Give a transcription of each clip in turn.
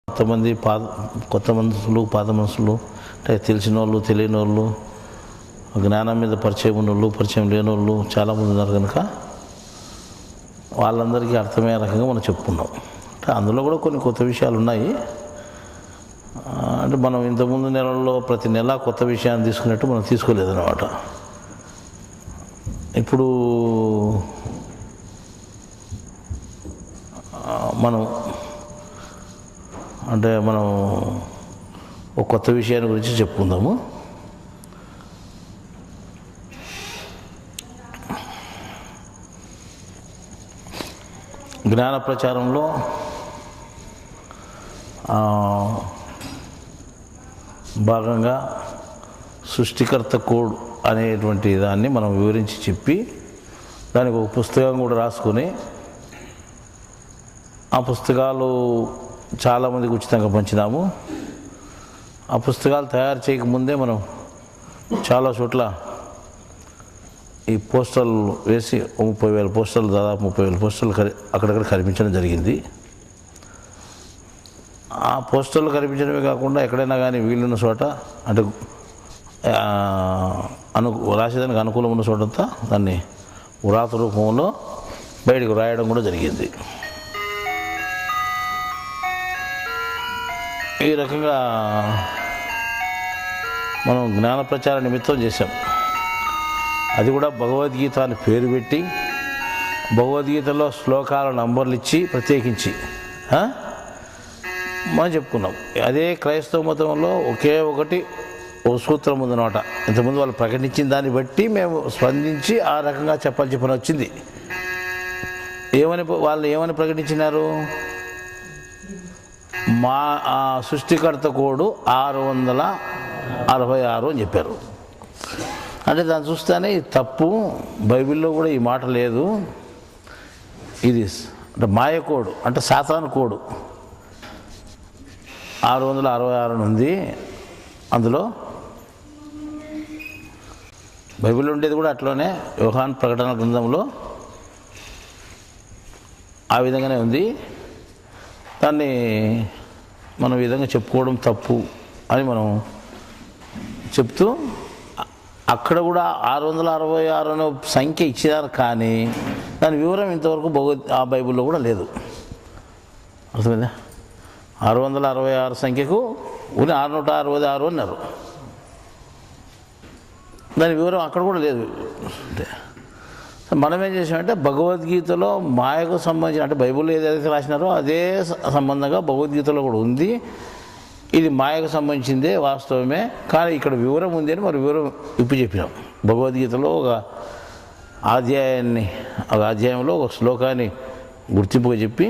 కొంతమంది కొత్త మనుషులు, పాత మనుషులు, అంటే తెలిసిన వాళ్ళు, తెలియని వాళ్ళు, జ్ఞానం మీద పరిచయం ఉన్నోళ్ళు, పరిచయం లేని వాళ్ళు చాలామంది ఉన్నారు కనుక వాళ్ళందరికీ అర్థమయ్యే రకంగా మనం చెప్పుకున్నాం. అంటే అందులో కూడా కొన్ని కొత్త విషయాలు ఉన్నాయి. అంటే మనం ఇంతకుముందు నెలల్లో ప్రతి నెల కొత్త విషయాన్ని తీసుకున్నట్టు మనం తీసుకోలేదన్నమాట. ఇప్పుడు మనం ఒక కొత్త విషయాన్ని గురించి చెప్పుకుందాము. జ్ఞాన ప్రచారంలో భాగంగా సృష్టికర్త కోడ్ అనేటువంటి దాన్ని మనం వివరించి చెప్పి దానికి ఒక పుస్తకం కూడా రాసుకొని ఆ పుస్తకాలు చాలామందికి ఉచితంగా పంచినాము. ఆ పుస్తకాలు తయారు చేయకముందే మనం చాలా చోట్ల ఈ పోస్టర్లు వేసి 30,000 పోస్టర్లు, దాదాపు 30,000 పోస్టర్లు అక్కడక్కడ కనిపించడం జరిగింది. ఆ పోస్టర్లు కనిపించడమే కాకుండా ఎక్కడైనా కానీ వీలున్న చోట, అంటే రాసేదానికి అనుకూలం ఉన్న చోటంతా దాన్ని వ్రాత రూపంలో బయటకు రాయడం కూడా జరిగింది. ఈ రకంగా మనం జ్ఞాన ప్రచార నిమిత్తం చేశాం. అది కూడా భగవద్గీత అని పేరు పెట్టి భగవద్గీతలో శ్లోకాల నంబర్లు ఇచ్చి ప్రత్యేకించి మనం చెప్పుకున్నాం. అదే క్రైస్తవ మతంలో ఒకే ఓ సూత్రం ఉందన్నమాట. ఇంతకుముందు వాళ్ళు ప్రకటించిన దాన్ని బట్టి మేము స్పందించి ఆ రకంగా చెప్పని వచ్చింది. వాళ్ళు ఏమని ప్రకటించినారు? మా సృష్టికర్త కోడు 666 అని చెప్పారు. అంటే దాన్ని చూస్తేనే ఇది తప్పు, బైబిల్లో కూడా ఈ మాట లేదు, ఇది అంటే మాయ కోడు, అంటే సాతాను కోడు 666 ఉంది. అందులో బైబిల్లో ఉండేది కూడా అట్లనే, యోహాను ప్రకటన గ్రంథంలో ఆ విధంగానే ఉంది. దాన్ని మనం ఈ విధంగా చెప్పుకోవడం తప్పు అని మనం చెప్తూ అక్కడ కూడా 666 అనే సంఖ్య ఇచ్చినారు, కానీ దాని వివరం ఇంతవరకు ఆ బైబిల్లో కూడా లేదు. అర్థమైందా? 666 సంఖ్యకు 666 అన్నారు. దాని వివరం అక్కడ కూడా లేదు. మనం ఏం చేసామంటే భగవద్గీతలో మాయకు సంబంధించిన, అంటే బైబిల్లో ఏదైతే రాసినారో అదే సంబంధంగా భగవద్గీతలో కూడా ఉంది. ఇది మాయకు సంబంధించిందే వాస్తవమే, కానీ ఇక్కడ వివరం ఉంది అని మరి వివరం చెప్పినాం. భగవద్గీతలో ఒక అధ్యాయంలో ఒక శ్లోకాన్ని గుర్తింపుగా చెప్పి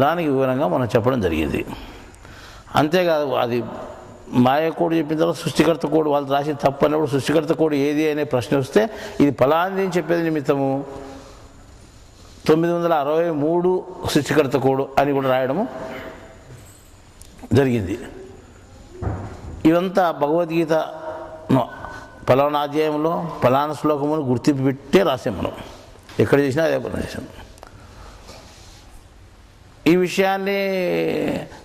దానికి వివరంగా మనం చెప్పడం జరిగింది. అంతేకాదు, అది మాయ కోడ్ చెప్పిన తర్వాత సృష్టికర్త కోడ్ వాళ్ళు రాసిన తప్పు అన్నప్పుడు సృష్టికర్త కోడ్ ఏది అనే ప్రశ్న వస్తే ఇది ఫలాంది అని చెప్పేది నిమిత్తము 963 సృష్టికర్త కోడ్ అని కూడా రాయడము జరిగింది. ఇదంతా భగవద్గీత ఫలానా అధ్యాయంలో ఫలానా శ్లోకమును గుర్తింపు పెట్టే రాసాం. మనం ఎక్కడ చేసినా అదే పని చేసాం. ఈ విషయాన్ని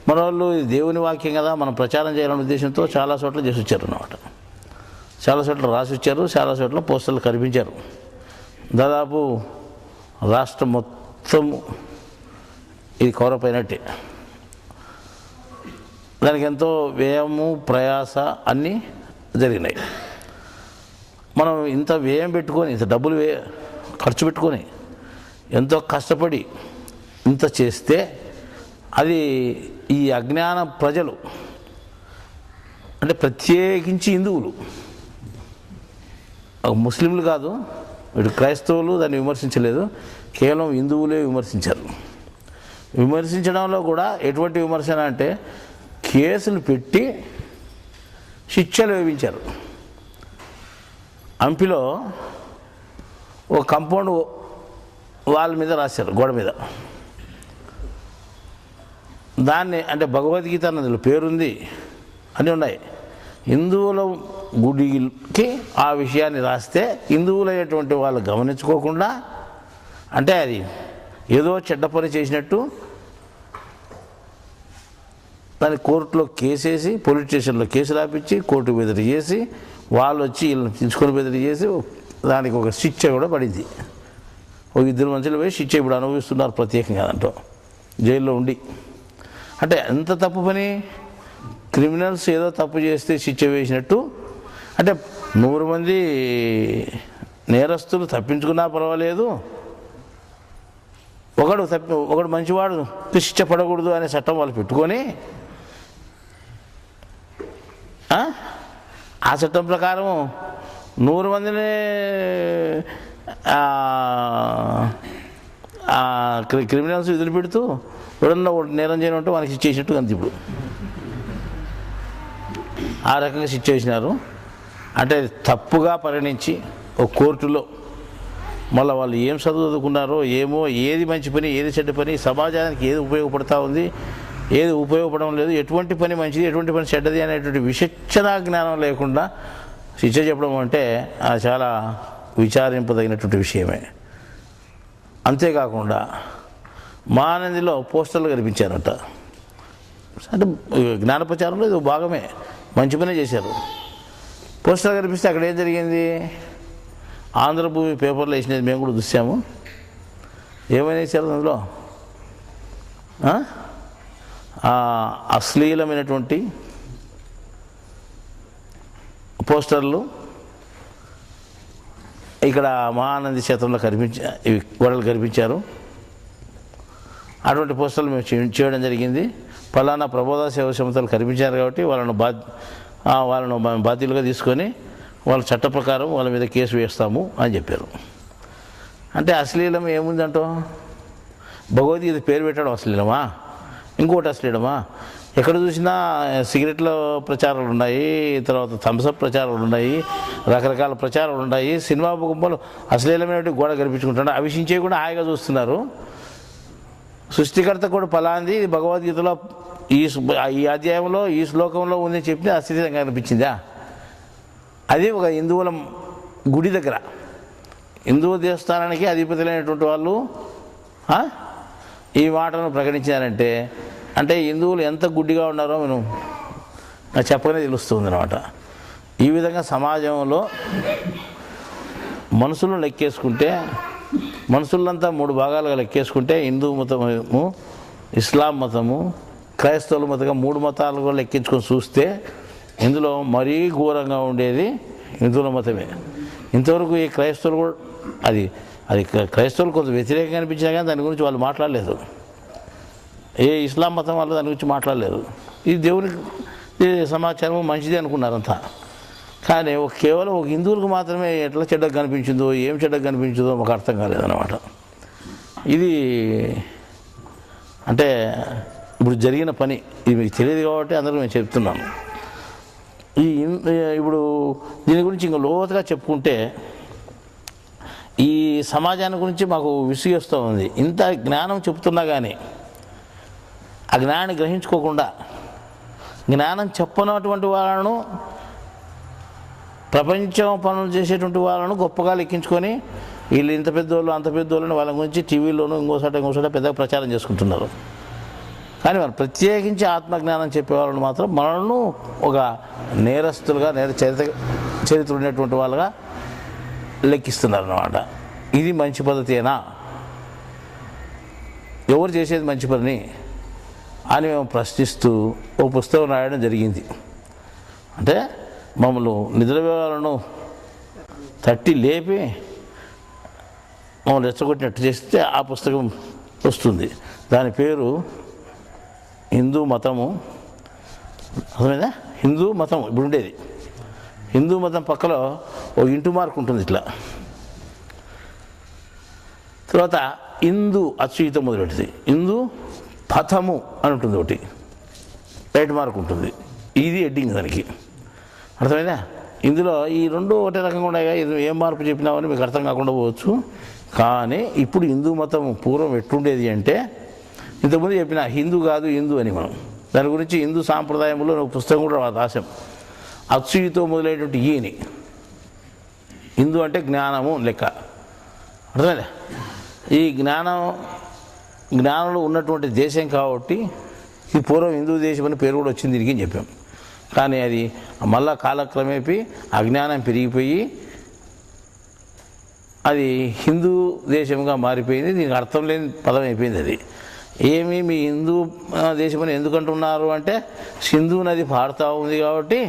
మన వాళ్ళు దేవుని వాక్యం కదా మనం ప్రచారం చేయాలనే ఉద్దేశంతో చాలా చోట్ల చేసి వచ్చారు అన్నమాట. చాలా చోట్ల రాసి వచ్చారు, చాలా చోట్ల పోస్టర్లు కనిపించారు. దాదాపు రాష్ట్రం మొత్తం ఇది కవరప్ అయినట్టే. దానికి ఎంతో వ్యయము, ప్రయాస అన్నీ జరిగినాయి. మనం ఇంత వ్యయం పెట్టుకొని, ఇంత డబ్బులు ఖర్చు పెట్టుకొని, ఎంతో కష్టపడి ఇంత చేస్తే అది ఈ అజ్ఞాన ప్రజలు, అంటే ప్రత్యేకించి హిందువులు, ముస్లింలు కాదు, వీడు క్రైస్తవులు దాన్ని విమర్శించలేదు, కేవలం హిందువులే విమర్శించారు. విమర్శించడంలో కూడా ఎటువంటి విమర్శన అంటే కేసులు పెట్టి శిక్షలు వేయించారు. హంపిలో ఒక కాంపౌండ్ వాళ్ళ మీద రాశారు, గోడ మీద. దాన్ని అంటే భగవద్గీత అన్నది పేరుంది, అన్నీ ఉన్నాయి. హిందువుల గుడికి ఆ విషయాన్ని రాస్తే హిందువులైనటువంటి వాళ్ళు గమనించుకోకుండా, అంటే అది ఏదో చెడ్డ పని చేసినట్టు దాన్ని కోర్టులో కేసేసి పోలీస్ స్టేషన్లో కేసు రాపించి కోర్టు బెదిరి చేసి వాళ్ళు వచ్చి వీళ్ళని తీసుకొని బెదిరి చేసి దానికి ఒక శిక్ష కూడా పడింది. ఒక 2 మనుషులు పోయి శిక్ష ఇప్పుడు అనుభవిస్తున్నారు ప్రత్యేకంగా దాంట్లో జైల్లో ఉండి. అంటే ఎంత తప్పు పని, క్రిమినల్స్ ఏదో తప్పు చేస్తే శిక్ష వేసినట్టు. అంటే 100 మంది నేరస్తులు తప్పించుకున్నా పర్వాలేదు, ఒకడు మంచివాడు శిక్ష పడకూడదు అనే చట్టం వాళ్ళు పెట్టుకొని ఆ చట్టం ప్రకారం 100 మందిని క్రిమినల్స్ వదిలిపెడుతూ ఎవడన్నా నేరం చేయనంటే వాళ్ళకి శిక్ష చేసినట్టు అంతే. ఇప్పుడు ఆ రకంగా శిక్ష చేసినారు. అంటే తప్పుగా పరిగణించి ఒక కోర్టులో మళ్ళీ వాళ్ళు ఏం చదువుకున్నారో ఏమో, ఏది మంచి పని ఏది చెడ్డ పని, సమాజానికి ఏది ఉపయోగపడతా ఉంది ఏది ఉపయోగపడడం లేదు, ఎటువంటి పని మంచిది ఎటువంటి పని చెడ్డది అనేటువంటి విచక్షణ జ్ఞానం లేకుండా శిక్ష చెప్పడం అంటే అది చాలా విచారింపదగినటువంటి విషయమే. అంతేకాకుండా మహానందిలో పోస్టర్లు కనిపించారట. అంటే జ్ఞాన ప్రచారంలో ఇది భాగమే, మంచి పనే చేశారు. పోస్టర్లు కనిపిస్తే అక్కడ ఏం జరిగింది, ఆంధ్రభూమి పేపర్లో వేసినది మేము కూడా చూసాము. ఏమైనా వేసారు అందులో అశ్లీలమైనటువంటి పోస్టర్లు ఇక్కడ మహానంది క్షేత్రంలో ఇవి గోడలు కనిపించారు. అటువంటి పోస్టర్లు మేము చేయడం జరిగింది. ఫలానా ప్రబోధ సేవ సంస్థలు కనిపించారు కాబట్టి వాళ్ళను బాధ్యులుగా తీసుకొని వాళ్ళ చట్ట ప్రకారం వాళ్ళ మీద కేసు వేస్తాము అని చెప్పారు. అంటే అశ్లీలం ఏముందంటో, భగవద్గీత పేరు పెట్టడం అశ్లీలమా, ఇంకోటి అశ్లీలమా? ఎక్కడ చూసినా సిగరెట్ల ప్రచారాలు ఉన్నాయి, తర్వాత థమ్సప్ ప్రచారాలు ఉన్నాయి, రకరకాల ప్రచారాలు ఉన్నాయి. సినిమా గుంపులు అశ్లీలమైనటువంటి గోడ కనిపించుకుంటున్నారు, అవిషించే కూడా హాయిగా చూస్తున్నారు. సృష్టికర్త కూడా ఫలాంది భగవద్గీతలో ఈ అధ్యాయంలో ఈ శ్లోకంలో ఉందని చెప్పి అశ్లీలంగా అనిపించిందా? అది ఒక హిందువుల గుడి దగ్గర హిందూ దేవస్థానానికి అధిపతులైనటువంటి వాళ్ళు ఈ మాటను ప్రకటించారంటే అంటే హిందువులు ఎంత గుడ్డిగా ఉన్నారో మనం చెప్పగానే తెలుస్తుంది అన్నమాట. ఈ విధంగా సమాజంలో మనుషులను లెక్కేసుకుంటే, మనుషులంతా 3 భాగాలుగా లెక్కేసుకుంటే హిందూ మతము, ఇస్లాం మతము, క్రైస్తవుల మతంగా 3 మతాలుగా లెక్కించుకొని చూస్తే ఇందులో మరీ ఘోరంగా ఉండేది హిందువుల మతమే. ఇంతవరకు ఈ క్రైస్తవులు కూడా అది క్రైస్తవులు కొంత వ్యతిరేకంగా అనిపించినా కానీ దాని గురించి వాళ్ళు మాట్లాడలేదు. ఏ ఇస్లాం మతం వాళ్ళు దాని గురించి మాట్లాడలేదు. ఇది దేవునికి సమాచారం మంచిది అనుకున్నారంతా. కానీ కేవలం ఒక హిందువులకు మాత్రమే ఎట్లా చెడ్డగా కనిపించిందో, ఏం చెడ్డగా కనిపించిందో మాకు అర్థం కాలేదన్నమాట. ఇది అంటే ఇప్పుడు జరిగిన పని ఇది మీకు తెలియదు కాబట్టి అందరూ మేము చెప్తున్నాను. ఇప్పుడు దీని గురించి ఇంకా లోతుగా చెప్పుకుంటే ఈ సమాజాన్ని గురించి మాకు విసిగేస్తూ ఉంది. ఇంత జ్ఞానం చెప్తున్నా కానీ ఆ జ్ఞానాన్ని గ్రహించుకోకుండా జ్ఞానం చెప్పనటువంటి వాళ్ళను, ప్రపంచం పనులు చేసేటువంటి వాళ్ళను గొప్పగా లెక్కించుకొని వీళ్ళు ఇంత పెద్దోళ్ళు అంత పెద్దోళ్ళని వాళ్ళ గురించి టీవీలోనూ ఇంకోసారి పెద్దగా ప్రచారం చేసుకుంటున్నారు. కానీ వాళ్ళు ప్రత్యేకించి ఆత్మజ్ఞానం చెప్పేవాళ్ళని మాత్రం మనల్ని ఒక నేరస్తులుగా చరిత్ర ఉన్నటువంటి వాళ్ళగా లెక్కిస్తున్నారు అన్నమాట. ఇది మంచి పద్ధతేనా? ఎవరు చేసేది మంచి పని అని మేము ప్రశ్నిస్తూ ఓ పుస్తకం రాయడం జరిగింది. అంటే మమ్మల్ని నిద్రపోవాలను తట్టి లేపి మమ్మల్ని రెచ్చగొట్టినట్టు చేస్తే ఆ పుస్తకం వస్తుంది. దాని పేరు హిందూ మతము. అర్థమైందా? హిందూ మతం ఇప్పుడు ఉండేది. హిందూ మతం పక్కలో ఓ ఇంటు మార్క్ ఉంటుంది ఇట్లా. తర్వాత హిందూ అచ్యుత మొదలెడుతుంది, హిందూ పథము అని ఉంటుంది, ఒకటి రైట్ మార్క్ ఉంటుంది. ఇది హెడ్డింగ్ దానికి. అర్థమైందా? ఇందులో ఈ 2 ఒకటే రకంగా ఉన్నాయి. ఇది ఏం మార్పు చెప్పినామని మీకు అర్థం కాకుండా పోవచ్చు. కానీ ఇప్పుడు హిందూ మతం పూర్వం ఎట్లుండేది అంటే, ఇంతకుముందు చెప్పిన హిందూ కాదు హిందూ అని మనం దాని గురించి హిందూ సాంప్రదాయంలో ఒక పుస్తకం కూడా రాసాం. అచ్యుతో మొదలైనటువంటి ఈని హిందూ అంటే జ్ఞానము లెక్క. అర్థమైందా? ఈ జ్ఞానంలో ఉన్నటువంటి దేశం కాబట్టి ఇది పూర్వం హిందూ దేశం అని పేరు కూడా వచ్చింది దీనికి అని చెప్పాం. కానీ అది మళ్ళా కాలక్రమేపీ అజ్ఞానం పెరిగిపోయి అది హిందూ దేశంగా మారిపోయింది. దీనికి అర్థం లేని పదం అయిపోయింది. అది ఏమి మీ హిందూ దేశమని ఎందుకంటున్నారు అంటే సింధు నది పారుతూ ఉంది కాబట్టి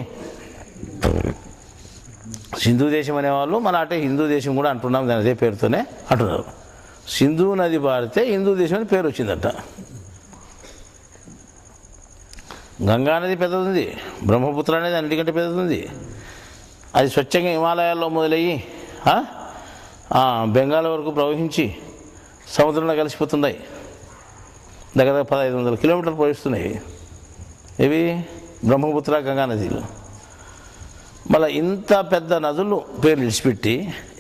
సింధు దేశం అనేవాళ్ళు మన అంటే హిందూ దేశం కూడా అంటున్నాం, దాని అదే పేరుతోనే అంటున్నారు. సింధు నది పారితే హిందూ దేశం అని పేరు వచ్చిందట. గంగా నది పెద్దది, బ్రహ్మపుత్ర అనేది అన్నిటికంటే పెద్దది. అది స్వచ్ఛంగా హిమాలయాల్లో మొదలయ్యి బెంగాల్ వరకు ప్రవహించి సముద్రంలో కలిసిపోతున్నాయి. దగ్గర 1500 కిలోమీటర్లు ప్రవహిస్తున్నాయి ఇవి బ్రహ్మపుత్ర గంగా నదిలు. మళ్ళీ ఇంత పెద్ద నదులు పేర్లు విడిచిపెట్టి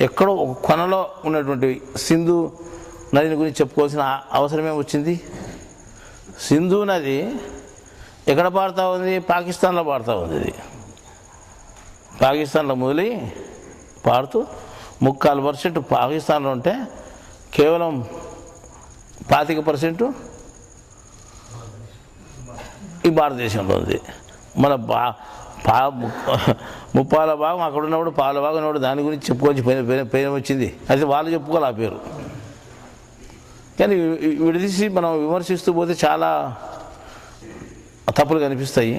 ఎక్కడో ఒక కొనలో ఉన్నటువంటి సింధు నదిని గురించి చెప్పుకోవాల్సిన అవసరమే వచ్చింది. సింధు నది ఎక్కడ పారుతూ ఉంది? పాకిస్తాన్లో పారుతూ ఉంది. ఇది పాకిస్తాన్లో మొదలై పారుతూ 3/4% పాకిస్తాన్లో ఉంటే కేవలం 25% ఈ భారతదేశంలో ఉంది. మన ముప్పాల భాగం అక్కడ ఉన్నప్పుడు పాల భాగం ఉన్నప్పుడు దాని గురించి చెప్పుకోవచ్చు పేరు వచ్చింది. అయితే వాళ్ళు చెప్పుకోవాలి ఆ పేరు. కానీ విడదీసి మనం విమర్శిస్తూ పోతే చాలా తప్పులు కనిపిస్తాయి.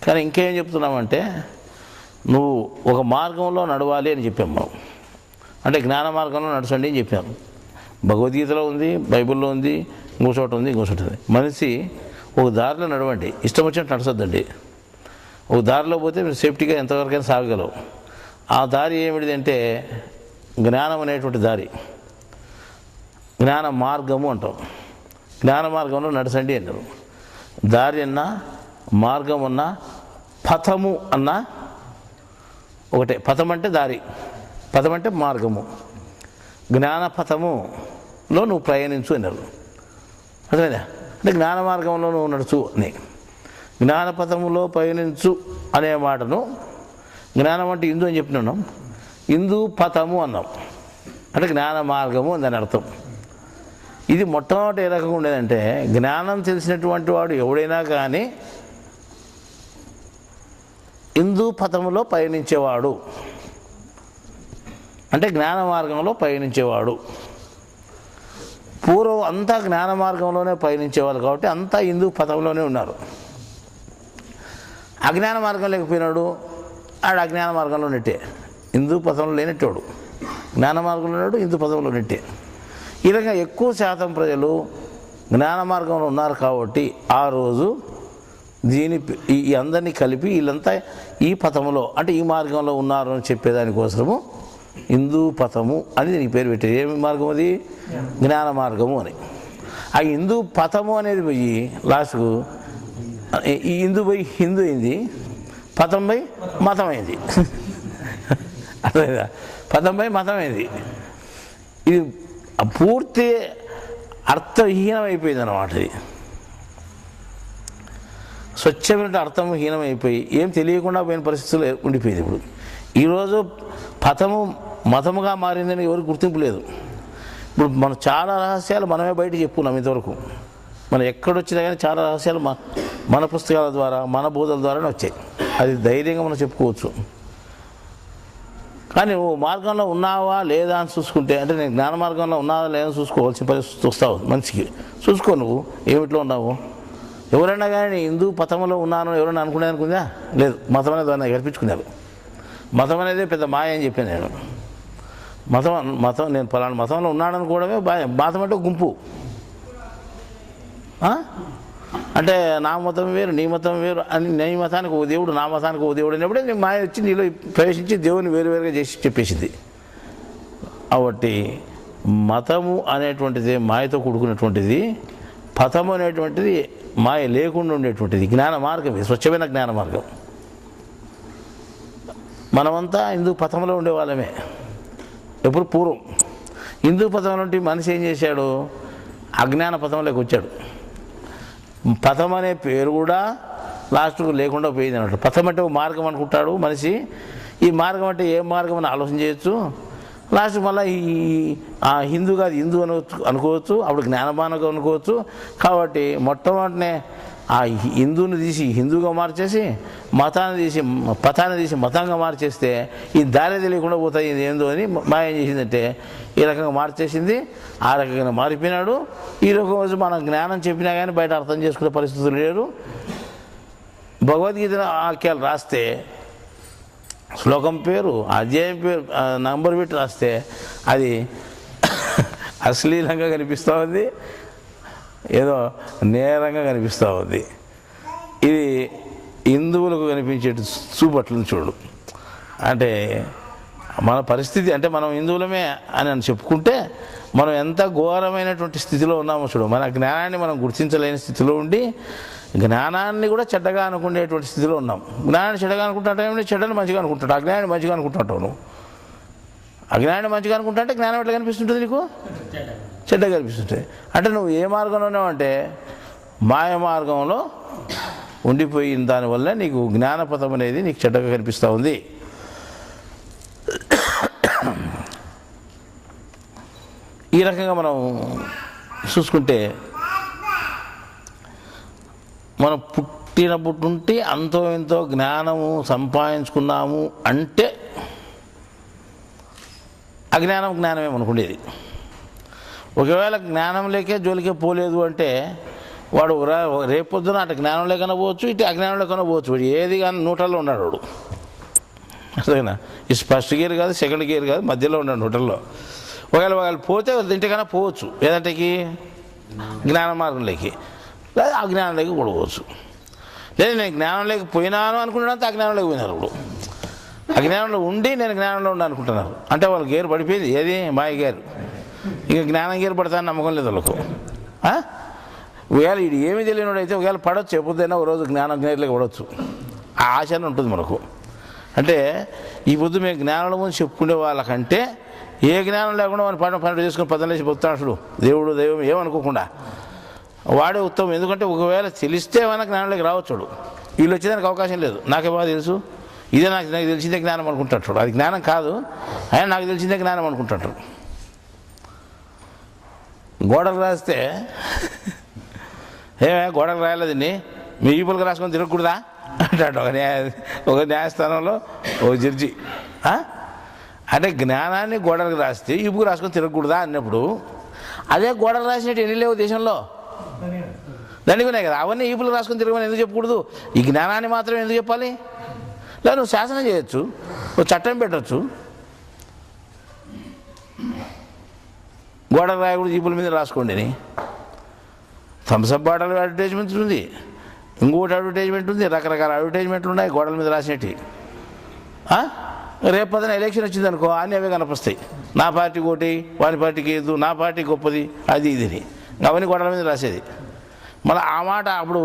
కానీ ఇంకేం చెప్తున్నామంటే నువ్వు ఒక మార్గంలో నడవాలి అని చెప్పాము మనం. అంటే జ్ఞాన మార్గంలో నడచండి అని చెప్పాము. భగవద్గీతలో ఉంది, బైబిల్లో ఉంది, ఇంకో చోట ఉంది, ఇంకో చోట ఉంది. మనిషి ఒక దారిలో నడవండి, ఇష్టం వచ్చినట్టు నడచొద్దండి. ఒక దారిలో పోతే మీరు సేఫ్టీగా ఎంతవరకైనా సాగగలవు. ఆ దారి ఏమిటిదంటే జ్ఞానం అనేటువంటి దారి, జ్ఞాన మార్గము అంటాం. జ్ఞాన మార్గంలో నడచండి అన్నారు. దారి అన్నా మార్గం అన్నా పథము అన్నా ఒకటే. పథం అంటే దారి, పథం అంటే మార్గము. జ్ఞాన పథములో నువ్వు ప్రయాణించు అన్నారు. అర్థమైందా? అంటే జ్ఞాన మార్గంలో నువ్వు నడుచు అని. జ్ఞానపథములో పయనించు అనే మాటను జ్ఞానం అంటే ఇందు అని చెప్పినాం, ఇందు పథము అన్నాం. అంటే జ్ఞాన మార్గము అని దాని అర్థం. ఇది మొట్టమొదటి ఏ రకంగా ఉండేదంటే జ్ఞానం తెలిసినటువంటి వాడు ఎవడైనా కానీ ఇందు పథములో పయనించేవాడు, అంటే జ్ఞాన మార్గంలో పయనించేవాడు. పూర్వం అంతా జ్ఞాన మార్గంలోనే పయనించేవాళ్ళు కాబట్టి అంతా హిందూ పథంలోనే ఉన్నారు. అజ్ఞాన మార్గం లేకపోయినాడు ఆడు అజ్ఞాన మార్గంలో నెట్టే. హిందూ పథంలో లేనట్టేవాడు జ్ఞాన మార్గంలో ఉన్నాడు, హిందూ పథంలో నెట్టే. ఈ రకంగా ఎక్కువ శాతం ప్రజలు జ్ఞాన మార్గంలో ఉన్నారు కాబట్టి ఆ రోజు ఈ అందరినీ కలిపి వీళ్ళంతా ఈ పథములో అంటే ఈ మార్గంలో ఉన్నారు అని చెప్పేదానికోసము హిందూ పథము అని దీనికి పేరు పెట్టేది. ఏమి మార్గం అది? జ్ఞాన మార్గము అని. ఆ హిందూ పథము అనేది పోయి లాస్ట్కు ఈ హిందూ పోయి హిందూ అయింది, పథం పోయి మతం అయింది. అర్థమైందా? పథం పోయి మతం అయింది. ఇది పూర్తి అర్థహీనమైపోయింది అన్నమాట. ఇది స్వచ్ఛమైన అర్థహీనమైపోయి ఏం తెలియకుండా పోయిన పరిస్థితులు ఉండిపోయింది. ఇప్పుడు ఈరోజు పథము మతముగా మారిందని ఎవరికి గుర్తింపు లేదు. ఇప్పుడు మనం చాలా రహస్యాలు మనమే బయట చెప్పుకున్నాం ఇంతవరకు. మనం ఎక్కడొచ్చినా కానీ చాలా రహస్యాలు మన పుస్తకాల ద్వారా మన బోధల ద్వారానే వచ్చాయి. అది ధైర్యంగా మనం చెప్పుకోవచ్చు. కానీ నువ్వు మార్గంలో ఉన్నావా లేదా అని చూసుకుంటే, అంటే నేను జ్ఞాన మార్గంలో ఉన్నావా లేదా అని చూసుకోవాల్సిన పరిస్థితి వస్తావు మనిషికి. చూసుకో నువ్వు ఏమిట్లో ఉన్నావు. ఎవరైనా కానీ హిందూ పథంలో ఉన్నాను ఎవరైనా అనుకుందా? లేదు. మతం అనేది దాన్ని కల్పించుకున్నారు. మతం అనేది పెద్ద మాయ అని చెప్పాను నేను. మతం నేను పలానా మతంలో ఉన్నాడని కూడా మతం అంటే గుంపు. అంటే నా మతం వేరు నీ మతం వేరు అని, నీ మతానికి ఓ దేవుడు నా మతానికి ఓ దేవుడు అనేప్పుడే నేను మాయ వచ్చి నీలో ప్రవేశించి దేవుని వేరువేరుగా చేసి చెప్పేసింది. కాబట్టి మతము అనేటువంటిది మాయతో కూడుకున్నటువంటిది, పథము అనేటువంటిది మాయ లేకుండా ఉండేటువంటిది జ్ఞాన మార్గం, స్వచ్ఛమైన జ్ఞాన మార్గం. మనమంతా హిందూ పథంలో ఉండేవాళ్ళమే. ఎప్పుడు పూర్వం హిందూ పథం నుండి మనిషి ఏం చేశాడు? అజ్ఞాన పథంలోకి వచ్చాడు. పథం అనే పేరు కూడా లాస్ట్కు లేకుండా పోయింది అన్నట్టు. పథం అంటే ఒక మార్గం అనుకుంటాడు మనిషి. ఈ మార్గం అంటే ఏ మార్గం అని ఆలోచన చేయొచ్చు. లాస్ట్ మళ్ళీ ఈ హిందూ కాదు హిందూ అనుకోవచ్చు, అప్పుడు జ్ఞానమానకం అనుకోవచ్చు. కాబట్టి మొట్టమొదటినే ఆ హిందూని తీసి హిందూగా మార్చేసి పథాన్ని తీసి మతంగా మార్చేస్తే ఈ దారి తెలియకుండా పోతాయి ఇది ఏందో అని మాయం చేసిందంటే ఈ రకంగా మార్చేసింది. ఆ రకంగా మారిపోయినాడు. ఈ రకం రోజు మనం జ్ఞానం చెప్పినా కానీ బయట అర్థం చేసుకునే పరిస్థితులు లేరు. భగవద్గీత వాక్యాలు రాస్తే శ్లోకం పేరు అధ్యాయం పేరు నంబర్ పెట్టి రాస్తే అది అశ్లీలంగా కనిపిస్తూ ఉంది, ఏదో నేరంగా కనిపిస్తూ ఉంది. ఇది హిందువులకు కనిపించే చూపట్లను చూడు. అంటే మన పరిస్థితి అంటే మనం హిందువులమే అని చెప్పుకుంటే మనం ఎంత ఘోరమైనటువంటి స్థితిలో ఉన్నామో చూడు. మన జ్ఞానాన్ని మనం గుర్తించలేని స్థితిలో ఉండి జ్ఞానాన్ని కూడా చెడ్డగా అనుకునేటువంటి స్థితిలో ఉన్నాం. జ్ఞానాన్ని చెడ్డగా అనుకుంటాంటే చెడ్డని మంచిగా అనుకుంటాడు, అజ్ఞానాన్ని మంచిగా అనుకుంటావు నువ్వు. అజ్ఞానాన్ని మంచిగా అనుకుంటా అంటే జ్ఞానం ఎట్లా కనిపిస్తుంటుంది నీకు? చెడ్డగా కనిపిస్తుంటుంది. అంటే నువ్వు ఏ మార్గంలో ఉన్నావంటే మాయ మార్గంలో ఉండిపోయిన దానివల్ల నీకు జ్ఞానపథం అనేది నీకు చెడ్డగా కనిపిస్తూ ఉంది. ఈ రకంగా మనం చూసుకుంటే మనం పుట్టినప్పటి నుండి అంతో ఎంతో జ్ఞానము సంపాదించుకున్నాము అంటే అజ్ఞానం జ్ఞానమే అనుకునేది. ఒకవేళ జ్ఞానం లేకే జోలికే పోలేదు అంటే వాడు రేపొద్దున అటు జ్ఞానం లేకన్నా పోవచ్చు, ఇటు అజ్ఞానం లేకన్నా పోవచ్చు. వాడు ఏది కానీ నూటల్లో ఉన్నాడు వాడు. అర్థమైనా? ఈ ఫస్ట్ గేర్ కాదు, సెకండ్ గేర్ కాదు, మధ్యలో ఉన్నాడు నూటల్లో. ఒకవేళ పోతే ఇంటికైనా పోవచ్చు, ఏదంటేకి జ్ఞాన మార్గంలోకి, లేదా అజ్ఞానంలోకి కూడా పోవచ్చు. లేదు నేను జ్ఞానం లేకపోయినాను అనుకుంటున్నా అజ్ఞానంలోకి పోయినారు. ఇప్పుడు అజ్ఞానంలో ఉండి నేను జ్ఞానంలో ఉండి అనుకుంటున్నారు అంటే వాళ్ళు గేరు పడిపోయింది. ఏది మాయ గేరు. ఇంకా జ్ఞానం గేరు పడతానని నమ్మకం లేదు వాళ్ళకు. ఒకవేళ ఇది ఏమీ తెలియనివాడు అయితే ఒకవేళ పడవచ్చు, ఎప్పుడైనా ఒక రోజు జ్ఞానం గేర్లోకి పడవచ్చు. ఆ ఆశనే ఉంటుంది మనకు. అంటే ఈ పొద్దు మేము జ్ఞానంలో ముందు చెప్పుకునే వాళ్ళకంటే ఏ జ్ఞానం లేకుండా మన పనులు చేసుకుని పదలేసి పోతాడు దేవుడు దైవం ఏమనుకోకుండా వాడే ఉత్తమం. ఎందుకంటే ఒకవేళ తెలిస్తే ఏమైనా జ్ఞానంలోకి రావచ్చాడు. వీళ్ళు వచ్చేదానికి అవకాశం లేదు. నాకే బాగా తెలుసు, ఇదే నాకు తెలిసిందే జ్ఞానం అనుకుంటాడు. అది జ్ఞానం కాదు, ఆయన నాకు తెలిసిందే జ్ఞానం అనుకుంటాడు. గోడకు రాస్తే గోడకు రాయలేదు మీ ఈపులకు రాసుకొని తిరగకూడదా అంటాడు ఒక న్యాయస్థానంలో ఒక జడ్జి. అంటే జ్ఞానాన్ని గోడలకు రాస్తే ఈపుకు రాసుకొని తిరగకూడదా అన్నప్పుడు అదే గోడలు రాసినట్టు ఎన్ని లేవు దేశంలో, దండిగున్నాయి కదా. అవన్నీ ఈపులకు రాసుకొని తిరగమని ఎందుకు చెప్పకూడదు? ఈ జ్ఞానాన్ని మాత్రం ఎందుకు చెప్పాలి? లేదా నువ్వు శాసనం చేయొచ్చు, ఒక చట్టం పెట్టచ్చు, గోడకు రాయకూడదు జీపుల మీద రాసుకోండి అని. థమ్సప్ బాటలు అడ్వర్టైజ్మెంట్ ఉంది, ఇంకోటి అడ్వర్టైజ్మెంట్ ఉంది, రకరకాల అడ్వర్టైజ్మెంట్లు ఉన్నాయి గోడల మీద రాసినట్టు. రేపు పదన ఎలక్షన్ వచ్చింది అనుకో అన్నీ అవే కనిపిస్తాయి. నా పార్టీ ఒకటి, వాని పార్టీకి ఏదు, నా పార్టీ గొప్పది, అది ఇదిని అవన్నీ గోడల మీద రాసేది. మళ్ళీ ఆ మాట అప్పుడు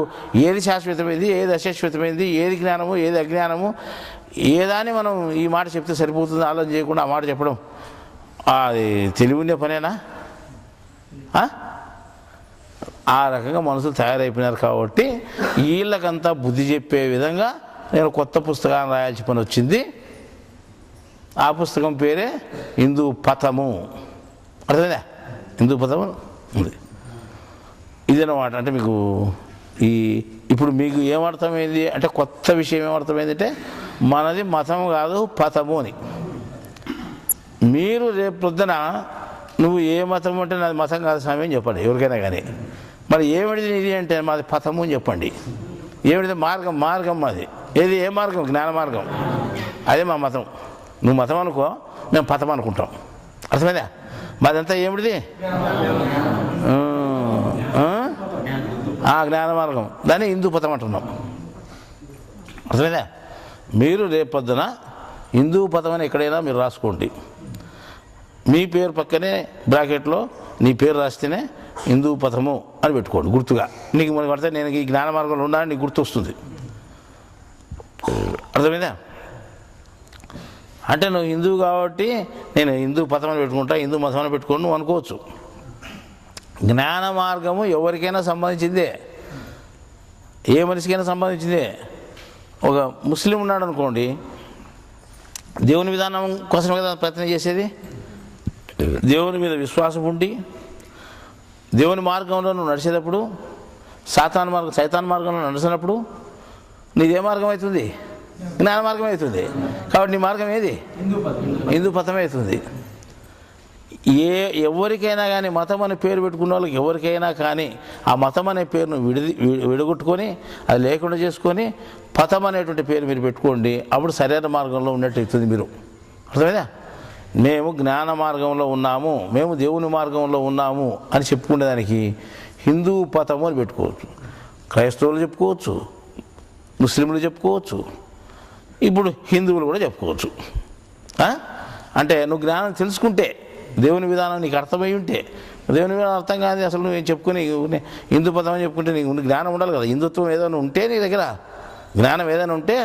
ఏది శాశ్వతమైంది, ఏది అశాశ్వతమైంది, ఏది జ్ఞానము, ఏది అజ్ఞానము, ఏదాని మనం ఈ మాట చెప్తే సరిపోతుంది ఆలోచన చేయకుండా ఆ మాట చెప్పడం అది తెలివి ఉండే పనేనా? ఆ రకంగా మనుషులు తయారైపోయినారు. కాబట్టి వీళ్ళకంతా బుద్ధి చెప్పే విధంగా నేను కొత్త పుస్తకాన్ని రాయాల్సి పని వచ్చింది. ఆ పుస్తకం పేరే హిందూ పథము. అర్థమైందా? హిందూ పథము ఉంది. ఇదన్నమాట. అంటే మీకు ఇప్పుడు మీకు ఏమర్థమైంది అంటే కొత్త విషయం ఏమర్థమైంది అంటే మనది మతం కాదు పథము అని. మీరు రేపు పొద్దున నువ్వు ఏ మతం అంటే నాది మతం కాదు స్వామి అని చెప్పండి ఎవరికైనా కానీ. మరి ఏమిటిది ఇది అంటే మాది పథము అని చెప్పండి. ఏమిటిది? మార్గం మాది. ఏది? ఏ మార్గం? జ్ఞాన మార్గం. అదే మా మతం. నువ్వు మతం అనుకో, మేము పథం అనుకుంటాం. అర్థమైందా? మాదంతా ఏమిటిది? జ్ఞాన మార్గం. దాన్ని హిందూ పథం అంటున్నాం. అర్థమైందా? మీరు రేపొద్దున హిందూ పథం అని ఎక్కడైనా మీరు రాసుకోండి. మీ పేరు పక్కనే బ్రాకెట్లో నీ పేరు రాస్తేనే హిందూ పథము అని పెట్టుకోండి గుర్తుగా. నీకు మనకి పడితే నేను ఈ జ్ఞాన మార్గంలో ఉండాలని నీకు గుర్తు వస్తుంది. అర్థమైందా? అంటే నువ్వు హిందువు కాబట్టి నేను హిందూ పథం అని పెట్టుకుంటా, హిందూ మతం అని పెట్టుకోండి నువ్వు అనుకోవచ్చు. జ్ఞాన మార్గము ఎవరికైనా సంబంధించిందే, ఏ మనిషికైనా సంబంధించిందే. ఒక ముస్లిం ఉన్నాడు అనుకోండి, దేవుని విధానం కోసం కదా ప్రయత్నం చేసేది. దేవుని మీద విశ్వాసం ఉండి దేవుని మార్గంలో నువ్వు నడిచేటప్పుడు సైతాన్ మార్గంలో నడుస్తున్నప్పుడు నీదే మార్గం అవుతుంది, జ్ఞాన మార్గం అవుతుంది. కాబట్టి నీ మార్గం ఏది? హిందూ పథమే అవుతుంది. ఎవరికైనా కానీ మతం అనే పేరు పెట్టుకున్న వాళ్ళకి ఎవరికైనా కానీ ఆ మతం అనే పేరును విడగొట్టుకొని అది లేకుండా చేసుకొని పథం అనేటువంటి పేరు మీరు పెట్టుకోండి. అప్పుడు సరైన మార్గంలో ఉన్నట్టు అవుతుంది. మీరు అర్థమైందా? మేము జ్ఞాన మార్గంలో ఉన్నాము, మేము దేవుని మార్గంలో ఉన్నాము అని చెప్పుకునేదానికి హిందూ పథము అని పెట్టుకోవచ్చు. క్రైస్తవులు చెప్పుకోవచ్చు, ముస్లింలు చెప్పుకోవచ్చు, ఇప్పుడు హిందువులు కూడా చెప్పుకోవచ్చు. అంటే నువ్వు జ్ఞానం తెలుసుకుంటే, దేవుని విధానం నీకు అర్థమై ఉంటే, దేవుని విధానం అర్థం కాదు అసలు నువ్వేం చెప్పుకొని హిందూ పదం అని చెప్పుకుంటే నీకు జ్ఞానం ఉండాలి కదా. హిందుత్వం ఏదైనా ఉంటే నీ దగ్గర జ్ఞానం ఏదైనా ఉంటే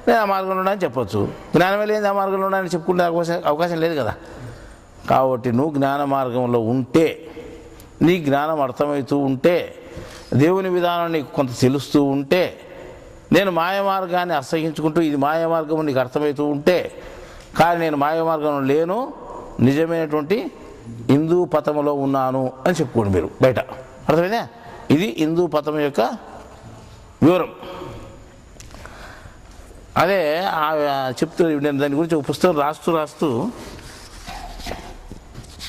నేను ఆ మార్గంలో ఉన్నానని చెప్పొచ్చు. జ్ఞానం లేని ఆ మార్గంలో ఉన్నానని చెప్పుకునే అవకాశం లేదు కదా. కాబట్టి నువ్వు జ్ఞాన మార్గంలో ఉంటే, నీ జ్ఞానం అర్థమవుతూ ఉంటే, దేవుని విధానం నీకు కొంత తెలుస్తూ ఉంటే, నేను మాయ మార్గాన్ని అసహించుకుంటూ ఇది మాయ మార్గం నీకు అర్థమవుతూ ఉంటే, కానీ నేను మాయ మార్గంలో లేను, నిజమైనటువంటి హిందూ పథంలో ఉన్నాను అని చెప్పుకోండి మీరు బయట. అర్థమైందా? ఇది హిందూ పథం యొక్క వివరం. అదే చెప్తూ నేను దాని గురించి ఒక పుస్తకం రాస్తూ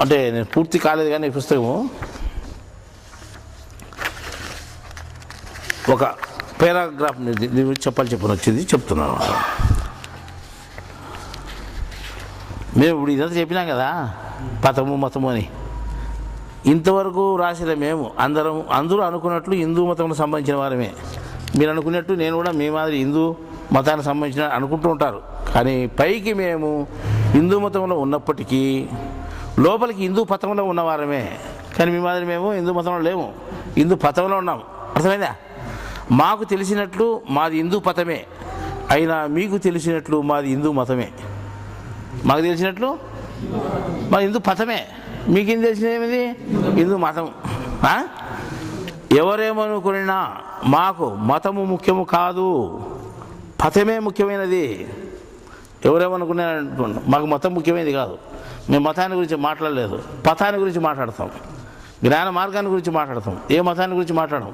అంటే నేను పూర్తి కాలేదు కానీ ఈ పుస్తకము ఒక పారాగ్రాఫ్ దీని గురించి చెప్పని వచ్చింది చెప్తున్నాను. మేము ఇప్పుడు ఇదంతా చెప్పినాం కదా, పథము మతము అని. ఇంతవరకు రాసిన మేము అందరూ అనుకున్నట్లు హిందూ మతంకు సంబంధించిన వారమే. మీరు అనుకున్నట్టు నేను కూడా మీ మాదిరి హిందూ మతానికి సంబంధించిన అనుకుంటూ ఉంటారు. కానీ పైకి మేము హిందూ మతంలో ఉన్నప్పటికీ లోపలికి హిందూ పథంలో ఉన్నవారమే. కానీ మీ మాదిరి మేము హిందూ మతంలో లేము, హిందూ పథంలో ఉన్నాము. అర్థమైందా? మాకు తెలిసినట్లు మాది హిందూ పథమే, అయినా మీకు తెలిసినట్లు మాది హిందూ మతమే. మాకు తెలిసినట్లు మాది హిందూ పథమే, మీకేం తెలిసినది హిందూ మతం. ఎవరేమనుకున్నా మాకు మతము ముఖ్యము కాదు, పథమే ముఖ్యమైనది. ఎవరేమనుకున్నారనుకోండి, మాకు మతం ముఖ్యమైనది కాదు. మేము మతాన్ని గురించి మాట్లాడలేదు, పథాన్ని గురించి మాట్లాడతాం, జ్ఞాన మార్గాన్ని గురించి మాట్లాడతాం, ఏ మతాన్ని గురించి మాట్లాడడం.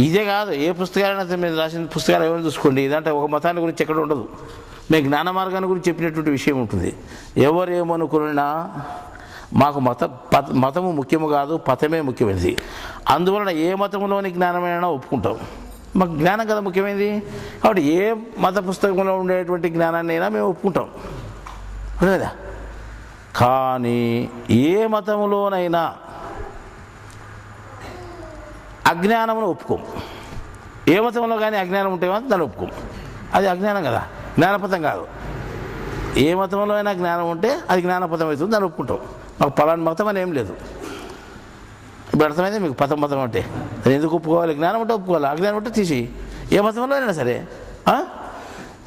ఇదే కాదు, ఏ పుస్తకాలైనా మీరు రాసిన పుస్తకాలు ఏమైనా చూసుకోండి, ఇదంటే ఒక మతాన్ని గురించి ఎక్కడ ఉండదు. మేము జ్ఞాన మార్గాన్ని గురించి చెప్పినటువంటి విషయం ఉంటుంది. ఎవరేమనుకున్నా మాకు మతము ముఖ్యము కాదు, పథమే ముఖ్యమైనది. అందువలన ఏ మతంలోని జ్ఞానమైనా ఒప్పుకుంటాం. మాకు జ్ఞానం కదా ముఖ్యమైనది. కాబట్టి ఏ మత పుస్తకంలో ఉండేటువంటి జ్ఞానాన్ని అయినా మేము ఒప్పుకుంటాం. అర్థమైందా? కానీ ఏ మతంలోనైనా అజ్ఞానమును ఒప్పుకోం. ఏ మతంలో కానీ అజ్ఞానం ఉంటే మాత్రం దాన్ని ఒప్పుకోం. అది అజ్ఞానం కదా, జ్ఞానపథం కాదు. ఏ మతంలో అయినా జ్ఞానం ఉంటే అది జ్ఞానపథం అవుతుంది, దాన్ని ఒప్పుకుంటాం. మాకు పలానా మతం అని ఏం లేదు. ఇప్పుడు అర్థమైంది మీకు మతం అంటే అది ఎందుకు ఒప్పుకోవాలి? జ్ఞానం ఉంటే ఒప్పుకోవాలి, అజ్ఞానం ఉంటే తీసి. ఏ మతంలో అయినా సరే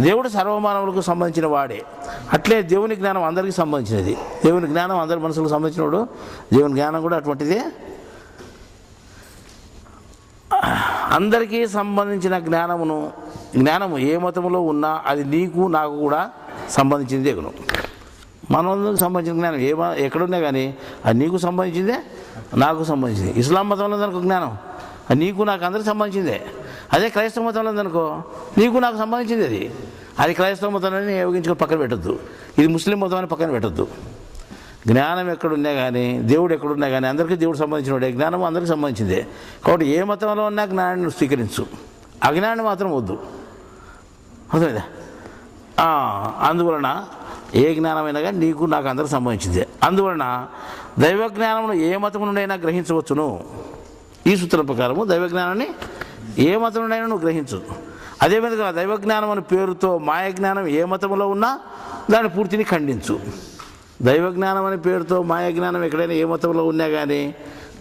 దేవుడు సర్వమానవులకు సంబంధించిన వాడే. అట్లే దేవుని జ్ఞానం అందరికీ సంబంధించినది. దేవుని జ్ఞానం అందరి మనసులకు సంబంధించిన వాడు. దేవుని జ్ఞానం కూడా అటువంటిదే. అందరికీ సంబంధించిన జ్ఞానము ఏ మతంలో ఉన్నా అది నీకు నాకు కూడా సంబంధించిందే. మనకు సంబంధించిన జ్ఞానం ఎక్కడున్నా కానీ అది నీకు సంబంధించిందే, నాకు సంబంధించింది. ఇస్లాం మతంలో ఉందనుకో జ్ఞానం, అది నీకు నాకు అందరికి సంబంధించిందే. అదే క్రైస్తవ మతంలో ఉందనుకో నీకు నాకు సంబంధించింది. అది క్రైస్తవ మతాన్ని ఉపయోగించుకొని పక్కన పెట్టద్దు, ఇది ముస్లిం మతం అని పక్కన పెట్టద్దు. జ్ఞానం ఎక్కడున్నా కానీ, దేవుడు ఎక్కడున్నా కానీ అందరికీ దేవుడు సంబంధించిన వాడే. జ్ఞానం అందరికీ సంబంధించిందే. కాబట్టి ఏ మతంలో ఉన్నా జ్ఞానాన్ని స్వీకరించు, అజ్ఞానాన్ని మాత్రం వద్దు. అర్థమైందా? అందువలన ఏ జ్ఞానమైనా కానీ నీకు నాకు అందరికి సంబంధించిందే. అందువలన దైవ జ్ఞానమును ఏ మతం నుండైనా గ్రహించవచ్చును. ఈ సూత్రం ప్రకారము దైవ జ్ఞానాన్ని ఏ మతం నుండైనా నువ్వు గ్రహించు. అదేవిధంగా దైవ జ్ఞానం అనే పేరుతో మాయ జ్ఞానం ఏ మతంలో ఉన్నా దాని పూర్తిని ఖండించు. దైవ జ్ఞానం అనే పేరుతో మాయ జ్ఞానం ఎక్కడైనా ఏ మతంలో ఉన్నా కానీ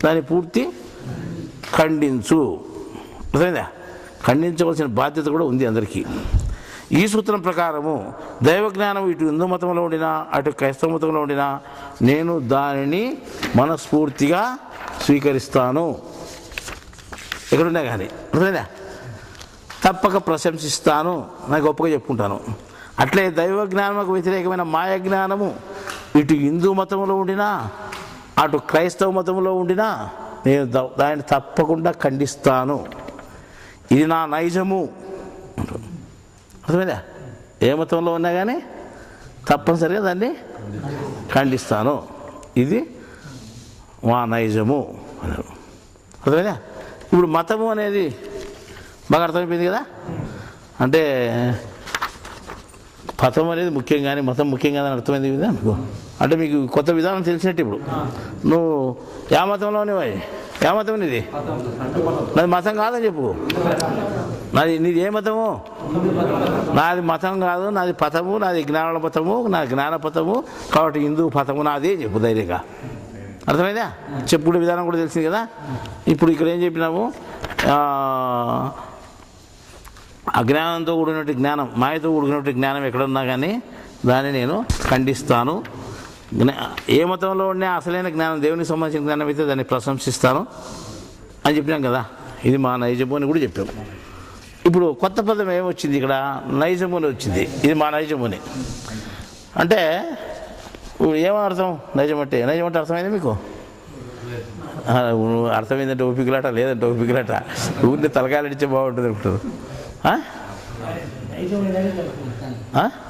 దాని పూర్తి ఖండించు. అర్థమైందా? ఖండించవలసిన బాధ్యత కూడా ఉంది అందరికీ. ఈ సూత్రం ప్రకారము దైవ జ్ఞానం ఇటు హిందూ మతంలో ఉండినా అటు క్రైస్తవ మతంలో ఉండినా నేను దానిని మనస్ఫూర్తిగా స్వీకరిస్తాను. ఎక్కడున్నా కానీ అర్థమైందా? తప్పక ప్రశంసిస్తాను, నాకు గొప్పగా చెప్పుకుంటాను. అట్లే దైవ జ్ఞానముకు వ్యతిరేకమైన మాయ జ్ఞానము ఇటు హిందూ మతంలో ఉండినా అటు క్రైస్తవ మతంలో ఉండినా నేను దాన్ని తప్పకుండా ఖండిస్తాను. ఇది నా నైజము. అర్థమైందా? ఏ మతంలో ఉన్నా కానీ తప్పనిసరిగా దాన్ని ఖండిస్తాను. ఇది మా నైజము అన్నారు. అర్థమైందా? ఇప్పుడు మతము అనేది బాగా అర్థమైపోయింది కదా. అంటే పథం అనేది ముఖ్యం కానీ మతం ముఖ్యం కాదని అర్థమైంది కదా మీకు. అంటే మీకు కొత్త విధానం తెలిసినట్టు. ఇప్పుడు నువ్వు యా మతంలో ఉన్నావు? యా మతం నీది? నాది మతం కాదని చెప్పు. నీది ఏ మతము? నాది మతం కాదు, నాది పథము, నాది జ్ఞాన పథము, నాది జ్ఞాన పథము, కాబట్టి హిందూ పథము నాదే చెప్పు ధైర్యంగా. అర్థమైందా? చెప్పుడు విధానం కూడా తెలిసింది కదా. ఇప్పుడు ఇక్కడ ఏం చెప్పినాము? అజ్ఞానంతో కూడినటువంటి జ్ఞానం, మాయతో కూడినటువంటి జ్ఞానం ఎక్కడున్నా కానీ దాన్ని నేను ఖండిస్తాను. ఏ మతంలో ఉన్నా అసలైన జ్ఞానం, దేవునికి సంబంధించిన జ్ఞానం అయితే దాన్ని ప్రశంసిస్తాను అని చెప్పినాం కదా. ఇది మా నైజము అని కూడా చెప్పాము. ఇప్పుడు కొత్త పదం ఏమొచ్చింది ఇక్కడ? నైజము అని వచ్చింది. ఇది మా నైజముని అంటే ఏమో అర్థం? నైజం అంటే అర్థమైంది మీకు? అర్థమైందంటే ఓపికలాట, లేదంటే ఓపికలాట. ఊరిని తలకాయలు ఇచ్చే బాగుంటుంది అనుకుంటారు.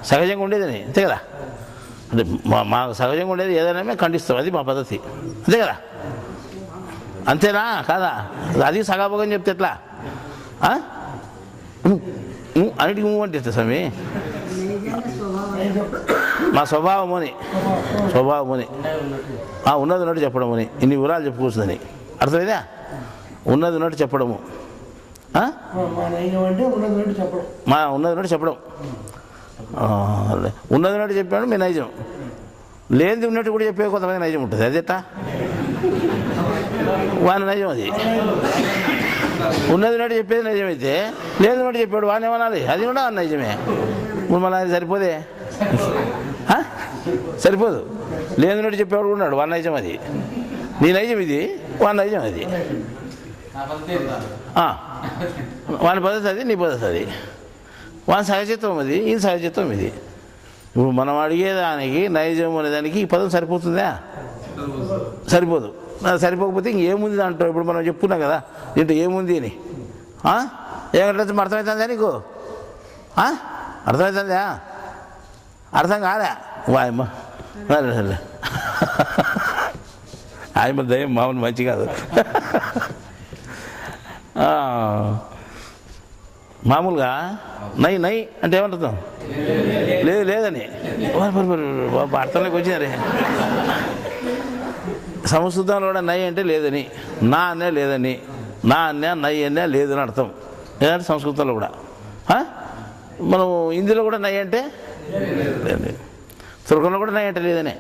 సహజంగా ఉండేదని అంతే కదా. అంటే మా సహజంగా ఉండేది ఏదైనా మేము ఖండిస్తాం, అది మా పద్ధతి అంతే కదా. అంతేనా కాదా? అది సగాభగం చెప్తే ఎట్లా? అన్నిటికీ మూవ్ అంటే స్వామి మా స్వభావం అని ఉన్నది ఉన్నట్టు చెప్పడం అని ఇన్ని వివరాలు చెప్పుకోవచ్చుదని అర్థమైందా? ఉన్నది ఉన్నట్టు చెప్పడము, మా ఉన్నది ఉన్నట్టు చెప్పడం. ఉన్నది ఉన్నట్టు చెప్పాడు మీ నైజం. లేనిది ఉన్నట్టు కూడా చెప్పే కొంతమంది నైజం ఉంటుంది. అది ఎట్టా? వాని నైజం అది. ఉన్నది ఉన్నట్టు చెప్పేది నైజం అయితే లేనిది ఉన్నట్టు చెప్పాడు వాని ఏమనాలి? అది కూడా నైజమే. ఇప్పుడు మళ్ళీ అది సరిపోదే, సరిపోదు. లేనిది ఉన్నట్టు చెప్పేవాడు ఉన్నాడు, వాని నైజం అది. నీ నైజం ఇది, వాని నైజం అది. వాని పద్ధతి అది, నీ పద్ధతి అది. వాని సహజత్వం అది, ఈ సహజత్వం ఇది. ఇప్పుడు మనం అడిగేదానికి నైజం అనేదానికి ఈ పదం సరిపోతుందా? సరిపోదు. సరిపోకపోతే ఇంకేముంది దాంట్లో? ఇప్పుడు మనం చెప్పుకున్నాం కదా దీంట్లో ఏముంది అని. ఏమంటే అర్థమవుతుందా నీకు? అర్థమవుతుందా? అర్థం కాదా? వాయమ్మ ఆయమ్మ దయ్యం మామూలు మంచి కాదు. మామూలుగా నై అంటే ఏమంటాం? లేదని అర్థంలోకి వచ్చినారే. సంస్కృతంలో కూడా నై అంటే లేదని, నా అనే లేదని, నా అన్నా నై అన్నా లేదని అర్థం. ఏదంటే సంస్కృతంలో కూడా. మనం హిందీలో కూడా నై అంటే లేదని, తుర్కంలో కూడా నై అంటే లేదనే.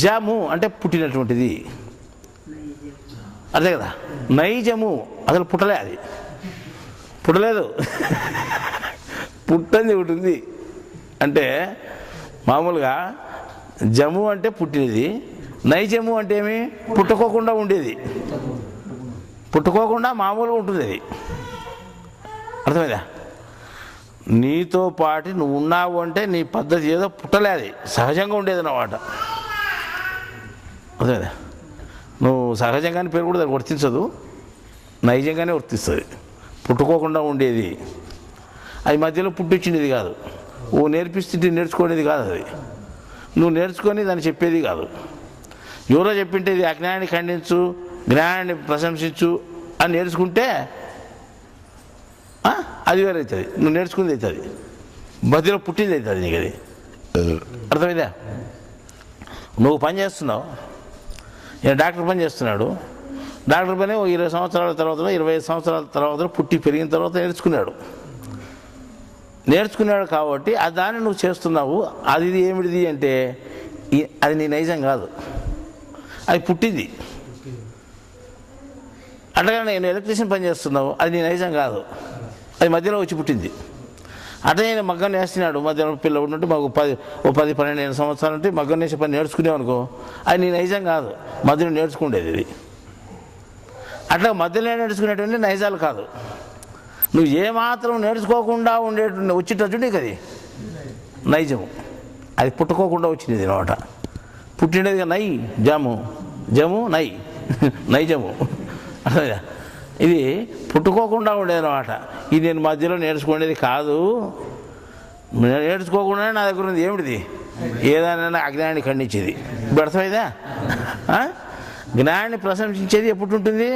జాము అంటే పుట్టినటువంటిది అదే కదా. నైజము అసలు పుట్టలే, అది పుట్టలేదు. పుట్టంది ఒకటి ఉంది. అంటే మామూలుగా జము అంటే పుట్టినది, నైజము అంటే ఏమి? పుట్టుకోకుండా ఉండేది, పుట్టుకోకుండా మామూలుగా ఉంటుంది అది. అర్థమైందా? నీతో పాటు నువ్వు ఉన్నావు అంటే నీ పద్ధతి ఏదో పుట్టలే, అది సహజంగా ఉండేది అన్నమాట. అర్థమైందా? నువ్వు సహజంగానే పేరు కూడా దానికి వర్తించదు, నైజంగానే వర్తిస్తుంది. పుట్టుకోకుండా ఉండేది అది, మధ్యలో పుట్టించింది కాదు. నువ్వు నేర్పిస్తుంటే నేర్చుకునేది కాదు, అది నువ్వు నేర్చుకొని దాన్ని చెప్పేది కాదు. ఎవరో చెప్పింటే ఇది అజ్ఞానాన్ని ఖండించు, జ్ఞానాన్ని ప్రశంసించు అని నేర్చుకుంటే అది వేరే అవుతుంది. నువ్వు నేర్చుకుంది అవుతుంది, మధ్యలో పుట్టింది అవుతుంది నీకు. అది అర్థమైందా? నువ్వు పని చేస్తున్నావు, డాక్టర్ పని చేస్తున్నాడు. డాక్టర్ పని 20 సంవత్సరాల తర్వాత 25 సంవత్సరాల తర్వాత పుట్టి పెరిగిన తర్వాత నేర్చుకున్నాడు కాబట్టి ఆ దాన్ని నువ్వు చేస్తున్నావు. అది ఏమిటిది అంటే అది నీ నైజం కాదు, అది పుట్టింది. అట్లాగే నేను ఎలక్ట్రీషియన్ పని చేస్తున్నావు, అది నీ నైజం కాదు, అది మధ్యలో వచ్చి పుట్టింది. అట్లా నేను మగ్గం నేస్తున్నాడు, మధ్యలో పిల్లలు ఉన్నట్టు మాకు 10-12 సంవత్సరాలు ఉంటే మగ్గం నేసే పని నేర్చుకునేవనుకో, అది నీ నైజం కాదు, మధ్యలో నేర్చుకుండేది ఇది. అట్లా మధ్యలో నేర్చుకునేటువంటి నైజాలు కాదు. నువ్వు ఏమాత్రం నేర్చుకోకుండా వచ్చేటట్టు నీకు అది నైజము. అది పుట్టుకోకుండా వచ్చినది అనమాట. పుట్టినదిగా నై జము నై నైజము. ఇది పుట్టుకోకుండా ఉండేదన్నమాట. ఇది నేను మధ్యలో నేర్చుకునేది కాదు, నేర్చుకోకుండా నా దగ్గర ఉంది. ఏమిటిది? ఏదైనా అజ్ఞానాన్ని ఖండించేది. ఇప్పుడు అర్థమైందా? జ్ఞానాన్ని ప్రశంసించేది ఎప్పుడు ఉంటుంది?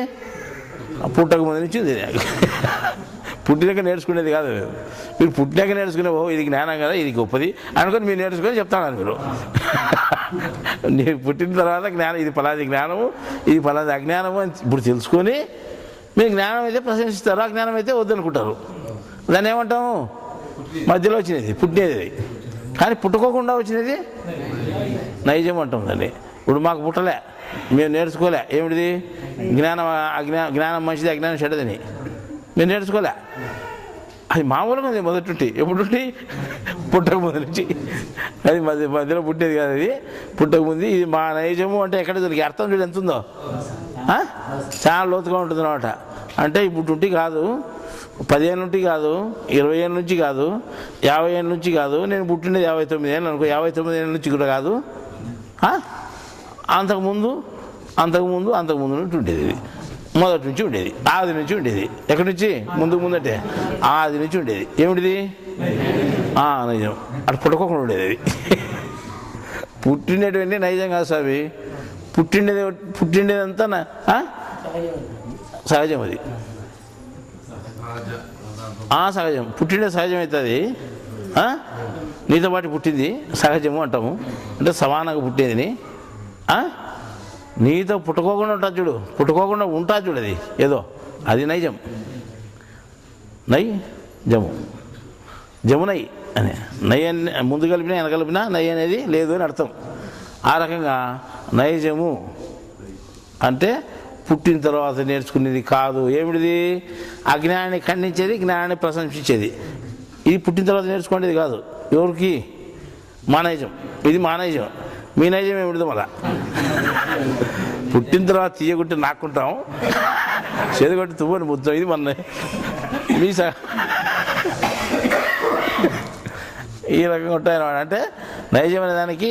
పుట్టక ముందు నుంచి ఉంది. పుట్టినాక నేర్చుకునేది కాదు. మీరు పుట్టినాక నేర్చుకునే ఇది జ్ఞానం కదా, ఇది గొప్పది అనుకొని మీరు నేర్చుకొని చెప్తాను మీరు. నేను పుట్టిన తర్వాత జ్ఞానం, ఇది పలాది జ్ఞానము, ఇది పలాది అజ్ఞానము అని ఇప్పుడు తెలుసుకొని మీరు జ్ఞానం అయితే ప్రశంసిస్తారు, అజ్ఞానం అయితే వద్దనుకుంటారు. దాన్ని ఏమంటాము? మధ్యలో వచ్చినది పుట్టినది. కానీ పుట్టుకోకుండా వచ్చినది నైజం అంటాం దాన్ని. ఇప్పుడు మాకు పుట్టలే, మేము నేర్చుకోలే. ఏమిటిది? జ్ఞానం మంచిది, అజ్ఞానం చెడ్డదని మేము నేర్చుకోలే. అది మామూలుగా ఉంది మొదటి. ఎప్పుడు పుట్టక ముందు నుంచి. అది మధ్యలో పుట్టేది కాదు, అది పుట్టక ముందు. ఇది మా నైజము అంటే ఎక్కడ దొరికి అర్థం చూడు ఎంత ఉందో. చాలా లోతుగా ఉంటుంది అన్నమాట. అంటే ఇప్పుడు కాదు, 10 ఏళ్ళ నుంచి కాదు, 20 ఏళ్ళ నుంచి కాదు, 50 ఏళ్ళ నుంచి కాదు. నేను పుట్టినది 59 ఏళ్ళు అనుకో, 59 ఏళ్ళ నుంచి కూడా కాదు. అంతకుముందు నుంచి ఉండేది. ఇది మొదటి నుంచి ఉండేది, ఆది నుంచి ఉండేది. ఎక్కడి నుంచి? ముందంటే ఆది నుంచి ఉండేది. ఏమిటిది? నైజం. అటు పుట్టుకోకుండా ఉండేది. అది పుట్టినటువంటి నైజం కాదు స్వామి. పుట్టిండేదంతా సహజం. అది సహజం. పుట్టిండే సహజం అవుతుంది. నీతో పాటు పుట్టింది సహజము అంటాము. అంటే సమానంగా పుట్టేదిని. నీతో పుట్టుకోకుండా ఉంటుంది చూడు, పుట్టుకోకుండా ఉంటుంది చూడు, అది ఏదో అది నైజం. జమునై అని నై అని ముందు కలిపినా వెనక కలిపినా నై అనేది లేదు అని అర్థం. ఆ రకంగా నైజము అంటే పుట్టిన తర్వాత నేర్చుకునేది కాదు. ఏమిటిది? అజ్ఞానాన్ని ఖండించేది, జ్ఞానాన్ని ప్రశంసించేది. ఇది పుట్టిన తర్వాత నేర్చుకునేది కాదు. ఎవరికి? మా నైజం. ఇది మా నైజం. మీ నైజం ఏమిటిదో మళ్ళా పుట్టిన తర్వాత తీయగుట్టి నాక్కుంటాం, చేదుగొట్టి తువ్వని ముద్దాం. ఇది మన మీ ఈ రకంగా ఉంటాయన్నమాట. అంటే నైజం అనే దానికి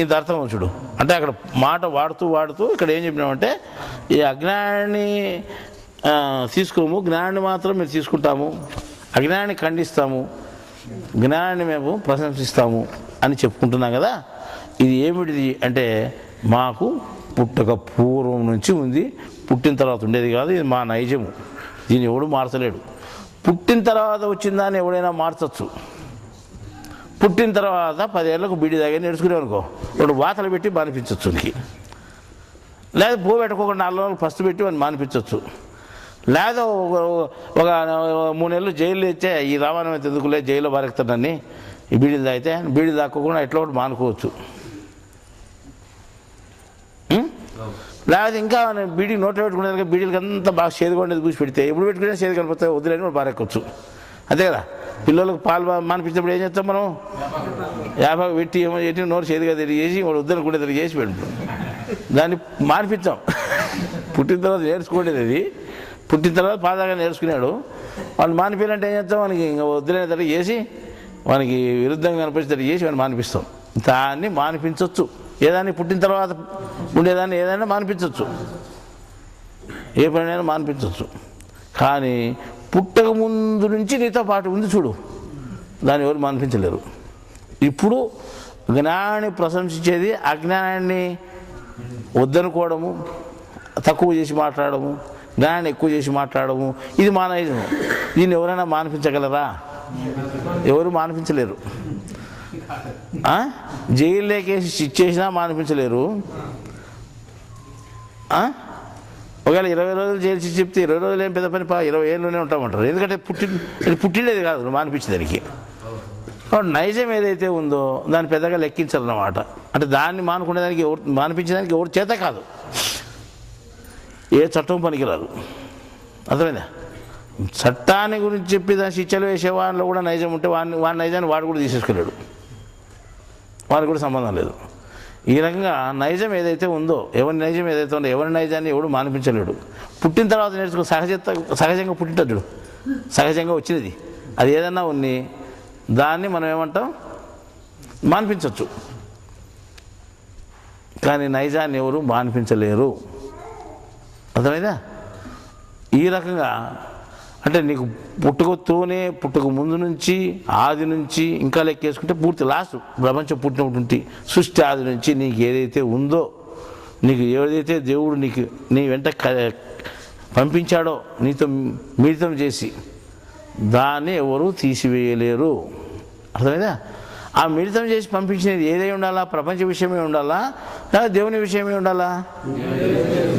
ఇంత అర్థం చూడు. అంటే అక్కడ మాట వాడుతూ ఇక్కడ ఏం చెప్పినామంటే, ఈ అజ్ఞానాన్ని తీసుకోము, జ్ఞానాన్ని మాత్రం మేము తీసుకుంటాము, అజ్ఞానాన్ని ఖండిస్తాము, జ్ఞానాన్ని మేము ప్రశంసిస్తాము అని చెప్పుకుంటున్నాం కదా. ఇది ఏమిటిది అంటే మాకు పుట్టక పూర్వం నుంచి ఉంది, పుట్టిన తర్వాత ఉండేది కాదు. ఇది మా నైజము. దీన్ని ఎవడు మార్చలేడు. పుట్టిన తర్వాత వచ్చిన దాన్ని ఎవడైనా మార్చచ్చు. పుట్టిన తర్వాత 10 ఏళ్ళకు బీడి దాగా నేర్చుకునేవనుకో, వాడు వాతలు పెట్టి మానిపించవచ్చు నీకు. లేదా పో పెట్టుకోకుండా 4 రోజులు ఫస్ట్ పెట్టి వాడిని మానిపించవచ్చు. లేదా ఒక 3 నెలలు జైలు ఇచ్చే, ఈ రామాయణం అయితే ఎందుకులే జైల్లో బారెక్తానని ఈ బీడీలు తాగితే, బీడీలు తాక్కోకుండా ఎట్లా ఒకటి మానుకోవచ్చు. లేకపోతే ఇంకా బీడీ నోట్లో పెట్టుకునే బీడీలకి అంతా బాగా చేదుకోండి కూసి పెడితే ఎప్పుడు పెట్టుకునే చేదు కనిపిస్తే వదిలేని వాడు బారెక్కొచ్చు. అంతే కదా. పిల్లలకు పాలు మానిపించినప్పుడు ఏం చేస్తాం మనం? 50 పెట్టి ఏమో చేసి నోరు చేదుగా తిరిగి చేసి వాడు వద్దనుకుంటే తిరిగి చేసి పెడతాం. దాన్ని మానిపించాం. పుట్టిన తర్వాత నేర్చుకోండేది అది. పుట్టిన తర్వాత పాదాగా నేర్చుకున్నాడు. వాళ్ళు మానిపోయాలంటే ఏం చేస్తాం? మనకి ఇంకా వద్దులేని తరగతి చేసి మనకి విరుద్ధంగా కనిపించేటట్టు చేసి వాడిని మానిపిస్తాం. దాన్ని మానిపించవచ్చు. ఏదాన్ని పుట్టిన తర్వాత ఉండేదాన్ని ఏదైనా మానిపించవచ్చు, ఏ పనైనా మానిపించవచ్చు. కానీ పుట్టక ముందు నుంచి నీతో పాటు ఉంది చూడు, దాన్ని ఎవరు మానిపించలేరు. ఇప్పుడు జ్ఞానాన్ని ప్రశంసించేది, అజ్ఞానాన్ని వద్దనుకోవడము, తక్కువ చేసి మాట్లాడము, జ్ఞానాన్ని ఎక్కువ చేసి మాట్లాడము, ఇది మా నైజం. దీన్ని ఎవరైనా మానిపించగలరా? ఎవరు మానిపించలేరు. జైల్లోకేసి ఇచ్చేసినా మానిపించలేరు. ఒకవేళ 20 రోజులు జైలు శిక్ష చెప్తే 20 రోజులు ఏం పెద్ద పని, 20 ఏళ్ళలోనే ఉంటామంటారు. ఎందుకంటే పుట్టిండేది కాదు నువ్వు మానిపించేదానికి. నైజం ఏదైతే ఉందో దాన్ని పెద్దగా లెక్కించాలన్నమాట. అంటే దాన్ని మానుకునేదానికి మానిపించడానికి ఎవరు చేత కాదు, ఏ చట్టం పనికిరాదు. అర్థమైందా? చట్టాన్ని గురించి చెప్పి దాని శిక్షలు వేసే వాడిలో కూడా నైజం ఉంటే వాడి నైజాన్ని వాడు కూడా తీసేసుకోలేడు, వారికి కూడా సంబంధం లేదు. ఈ రకంగా నైజం ఏదైతే ఉందో, ఎవరి నైజం ఏదైతే ఉందో, ఎవరి నైజాన్ని ఎవడు మానిపించలేడు. పుట్టిన తర్వాత నేర్చుకో, సహజంగా పుట్టింటడు, సహజంగా వచ్చినది అది ఏదన్నా ఉంది, దాన్ని మనం ఏమంటాం? మానిపించవచ్చు. కానీ నైజాన్ని ఎవరు మానిపించలేరు. అర్థమైందా? ఈ రకంగా అంటే నీకు పుట్టుక ముందు నుంచి ఆది నుంచి ఇంకా లెక్కేసుకుంటే పూర్తి లాస్ట్ ప్రపంచం పుట్టినటువంటి సృష్టి ఆది నుంచి నీకు ఏదైతే ఉందో, నీకు ఏదైతే దేవుడు నీ వెంట పంపించాడో నీతో మిళితం చేసి, దాన్ని ఎవరు తీసివేయలేరు. అర్థమైందా? ఆ మిళితం చేసి పంపించినది ఏదై ఉండాలా? ప్రపంచ విషయమే ఉండాలా, దేవుని విషయమే ఉండాలా?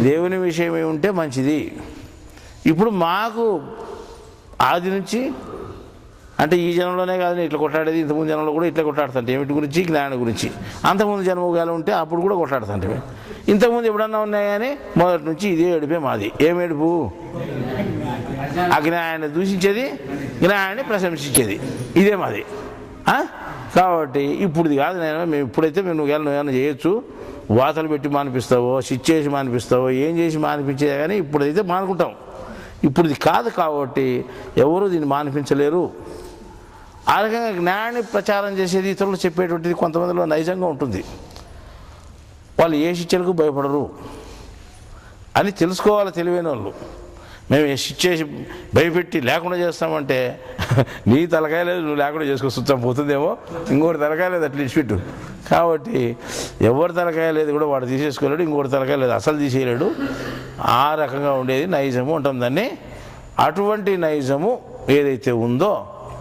దేవుని విషయమే ఉంటే మంచిది. ఇప్పుడు మాకు ఆది నుంచి అంటే ఈ జనంలోనే కాదు ఇట్లా కొట్లాడేది, ఇంతకుముందు జనంలో కూడా ఇట్లా కొట్లాడుతుంటే ఏమిటి గురించి? జ్ఞానం గురించి. అంతకుముందు జన్మగాలు ఉంటే అప్పుడు కూడా కొట్లాడుతుంటే, ఇంతకుముందు ఎప్పుడన్నా ఉన్నాయి కానీ మొదటి నుంచి ఇదే ఏడుపే మాది. ఏం ఏడుపు? అజ్ఞానాన్ని దూషించేది, జ్ఞానాన్ని ప్రశంసించేది, ఇదే మాది. కాబట్టి ఇప్పుడుది కాదు. మేము ఇప్పుడైతే నువ్వు ఏమైనా చేయొచ్చు, వాతలు పెట్టి మానిపిస్తావో, చేసి మానిపిస్తావో, ఏం చేసి మానిపించేది, కానీ ఇప్పుడైతే మానుకుంటాం. ఇప్పుడుది కాదు కాబట్టి ఎవరు దీన్ని మానిపించలేరు. ఆ రకంగా జ్ఞానాన్ని ప్రచారం చేసేది, ఇతరులు చెప్పేటువంటిది కొంతమందిలో నైజంగా ఉంటుంది. వాళ్ళు ఏ శిక్షలకు భయపడరు అని తెలుసుకోవాలి తెలివైన వాళ్ళు. మేము శిక్షేసి భయపెట్టి లేకుండా చేస్తామంటే నీ తలకాయ లేదు, నువ్వు లేకుండా చేసుకొస్తాం పోతుందేమో, ఇంకోటి తలకాయ లేదు అట్లా ఇచ్చిపెట్టు. కాబట్టి ఎవరి తలకాయ లేదు కూడా వాడు తీసేసుకోలేడు, ఇంకోటి తలకాయ లేదు అసలు తీసేయలేడు. ఆ రకంగా ఉండేది నైజము అంటాం దాన్ని. అటువంటి నైజము ఏదైతే ఉందో,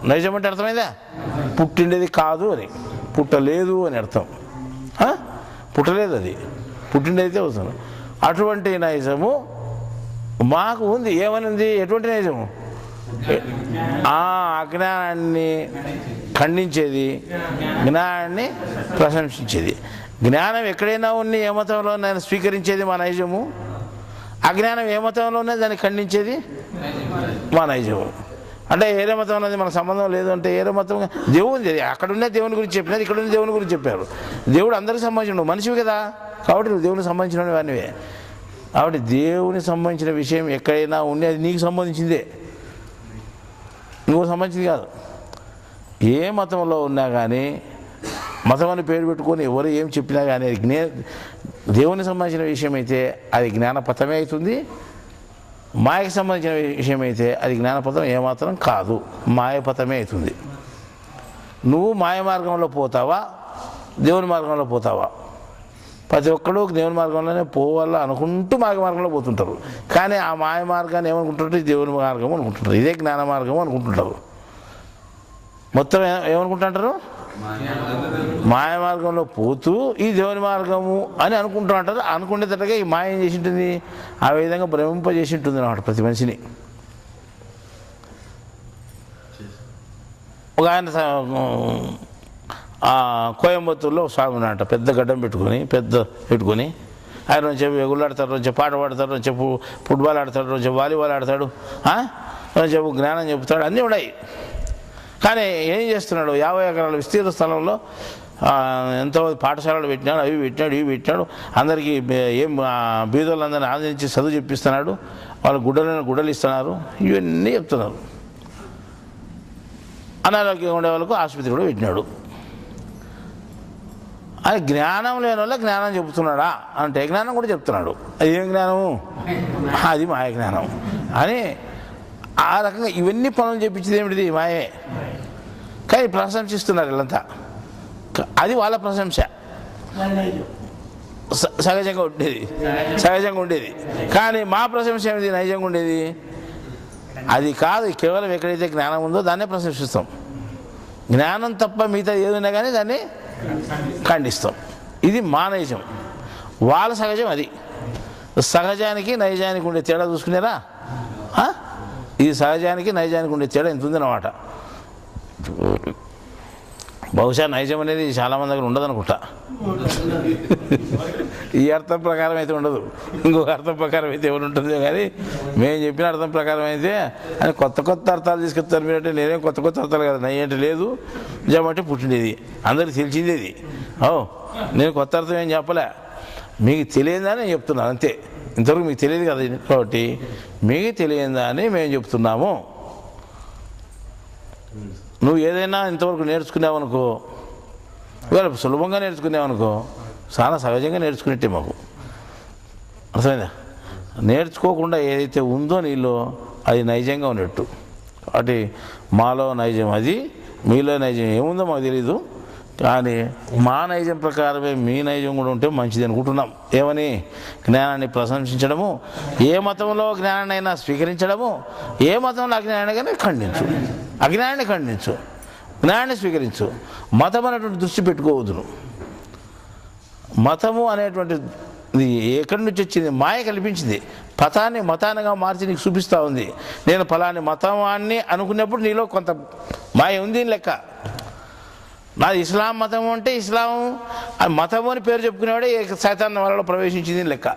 నైజం అంటే అర్థమైందా? పుట్టిండేది కాదు అని, పుట్టలేదు అని అర్థం. పుట్టలేదు, అది పుట్టిండేదైతే వస్తుంది. అటువంటి నైజము మాకు ఉంది. ఏమని ఉంది? ఎటువంటి నైజము? అజ్ఞానాన్ని ఖండించేది, జ్ఞానాన్ని ప్రశంసించేది. జ్ఞానం ఎక్కడైనా ఉన్ని ఏ మతంలో నేను స్వీకరించేది మా నైజము, అజ్ఞానం ఏ మతంలో ఉన్నది దాన్ని ఖండించేది మా నైజము. అంటే ఏరే మతం అనేది మనకు సంబంధం లేదు అంటే ఏరే మతం దేవుని అక్కడున్నే దేవుని గురించి చెప్పినది, ఇక్కడున్న దేవుని గురించి చెప్పారు. దేవుడు అందరికి సంబంధించిన మనిషివి కదా, కాబట్టి నువ్వు దేవునికి సంబంధించిన వానివే. కాబట్టి దేవునికి సంబంధించిన విషయం ఎక్కడైనా ఉండి అది నీకు సంబంధించిందే, నువ్వు సంబంధించింది కాదు. ఏ మతంలో ఉన్నా కానీ, మతం అని పేరు పెట్టుకొని ఎవరు ఏం చెప్పినా కానీ అది దేవునికి సంబంధించిన విషయం అయితే అది జ్ఞానపథమే అవుతుంది. మాయకు సంబంధించిన విషయం అయితే అది జ్ఞానపథం ఏమాత్రం కాదు, మాయపథమే అవుతుంది. నువ్వు మాయ మార్గంలో పోతావా, దేవుని మార్గంలో పోతావా? ప్రతి ఒక్కడు దేవుని మార్గంలోనే పోవాలా అనుకుంటూ మాయ మార్గంలో పోతుంటారు. కానీ ఆ మాయ మార్గాన్ని ఏమనుకుంటుంటారు? దేవుని మార్గం అనుకుంటుంటారు, ఇదే జ్ఞాన మార్గం అనుకుంటుంటారు. మొత్తం ఏమనుకుంటుంటారు? మాయ మార్గంలో పోతూ ఈ దేవుని మార్గము అని అనుకుంటూ అంటారు. అనుకునేటట్టుగా ఈ మాయ ఏం చేసి ఉంటుంది? ఆ విధంగా భ్రమింపజేసి ఉంటుంది అన్నమాట ప్రతి మనిషిని. ఒక ఆయన కోయంబత్తూరులో స్వామి ఉన్నట, పెద్ద గడ్డం పెట్టుకొని ఆయన నుంచి ఎగులాడతాడు, నుంచి పాట పాడతాడు, నుంచి ఫుట్బాల్ ఆడతాడు, నుంచి వాలీబాల్ ఆడతాడు, చెప్పు జ్ఞానం చెబుతాడు, అన్నీ ఉన్నాయి. కానీ ఏం చేస్తున్నాడు? 50 ఎకరాల విస్తీర్ణ స్థలంలో ఎంతో పాఠశాలలు పెట్టినాడు, అవి పెట్టినాడు, ఇవి పెట్టినాడు. అందరికీ ఏం బీదోళ్ళందరినీ ఆదరించి చదువు చెప్పిస్తున్నాడు, వాళ్ళు గుడ్డలు ఇస్తున్నారు, ఇవన్నీ చెప్తున్నారు. అనారోగ్యంగా ఉండే వాళ్ళకు ఆసుపత్రి కూడా పెట్టినాడు. అది జ్ఞానం లేని వల్ల జ్ఞానం చెబుతున్నాడా అంటే జ్ఞానం కూడా చెప్తున్నాడు. అది ఏం జ్ఞానము? అది మాయ జ్ఞానం అని. ఆ రకంగా ఇవన్నీ పనులు చెప్పించేది ఏమిటిది? మాయే. కానీ ప్రశంసిస్తున్నారు వీళ్ళంతా, అది వాళ్ళ ప్రశంస, సహజంగా ఉండేది. కానీ మా ప్రశంస ఏమిటి? నైజంగా ఉండేది అది కాదు. కేవలం ఎక్కడైతే జ్ఞానం ఉందో దాన్నే ప్రశంసిస్తాం. జ్ఞానం తప్ప మిగతా ఏదైనా కానీ దాన్ని ఖండిస్తాం. ఇది మా నైజం, వాళ్ళ సహజం అది. సహజానికి నైజానికి ఉండే తేడా చూసుకునేరా? ఇది సహజానికి నైజానికి ఉండే తేడా ఎంత ఉందన్నమాట. బహుశా నైజం అనేది చాలామంది దగ్గర ఉండదనుకుంటా. ఈ అర్థం ప్రకారం అయితే ఉండదు, ఇంకొక అర్థం ప్రకారం అయితే ఎవరు ఉంటుందో. కానీ మేము చెప్పిన అర్థం ప్రకారం అయితే అని కొత్త అర్థాలు తీసుకొస్తారు మీరంటే. నేనేం కొత్త అర్థాలు కదా, నై అంటే లేదు, నిజం అంటే పుట్టిండేది, అందరికి తెలిసిందేది. నేను కొత్త అర్థం ఏం చెప్పలే, మీకు తెలియదని నేను చెప్తున్నాను అంతే. ఇంతవరకు మీకు తెలియదు కదా, కాబట్టి మీకు తెలియదని మేము చెప్తున్నాము. నువ్వు ఏదైనా ఇంతవరకు నేర్చుకున్నావనుకో, ఇవాళ సులభంగా నేర్చుకున్నావనుకో, చాలా సహజంగా నేర్చుకునేట్టే మాకు. అర్థమైందా? నేర్చుకోకుండా ఏదైతే ఉందో నీలో అది నైజంగా ఉన్నట్టు. కాబట్టి మాలో నైజం అది, మీలో నైజం ఏముందో మాకు తెలీదు, కానీ మా నైజం ప్రకారమే మీ నైజం కూడా ఉంటే మంచిది అనుకుంటున్నాం. ఏమని? జ్ఞానాన్ని ప్రశంసించడము, ఏ మతంలో జ్ఞానాన్ని అయినా స్వీకరించడము, ఏ మతంలో అజ్ఞానాన్ని కానీ ఖండించు, అజ్ఞానాన్ని ఖండించు, జ్ఞానాన్ని స్వీకరించు. మతం అనేటువంటి దృష్టి పెట్టుకోవద్దును. మతము అనేటువంటిది ఎక్కడి నుంచి వచ్చింది? మాయ కల్పించింది. పతాన్ని మతానిగా మార్చి నీకు చూపిస్తూ ఉంది. నేను ఫలాని మతాన్ని అనుకున్నప్పుడు నీలో కొంత మాయ ఉంది లెక్క. నాది ఇస్లాం మతం అంటే ఇస్లాం మతము అని పేరు చెప్పుకునేవాడే సైతాన్ వాళ్ళలో ప్రవేశించింది లెక్క.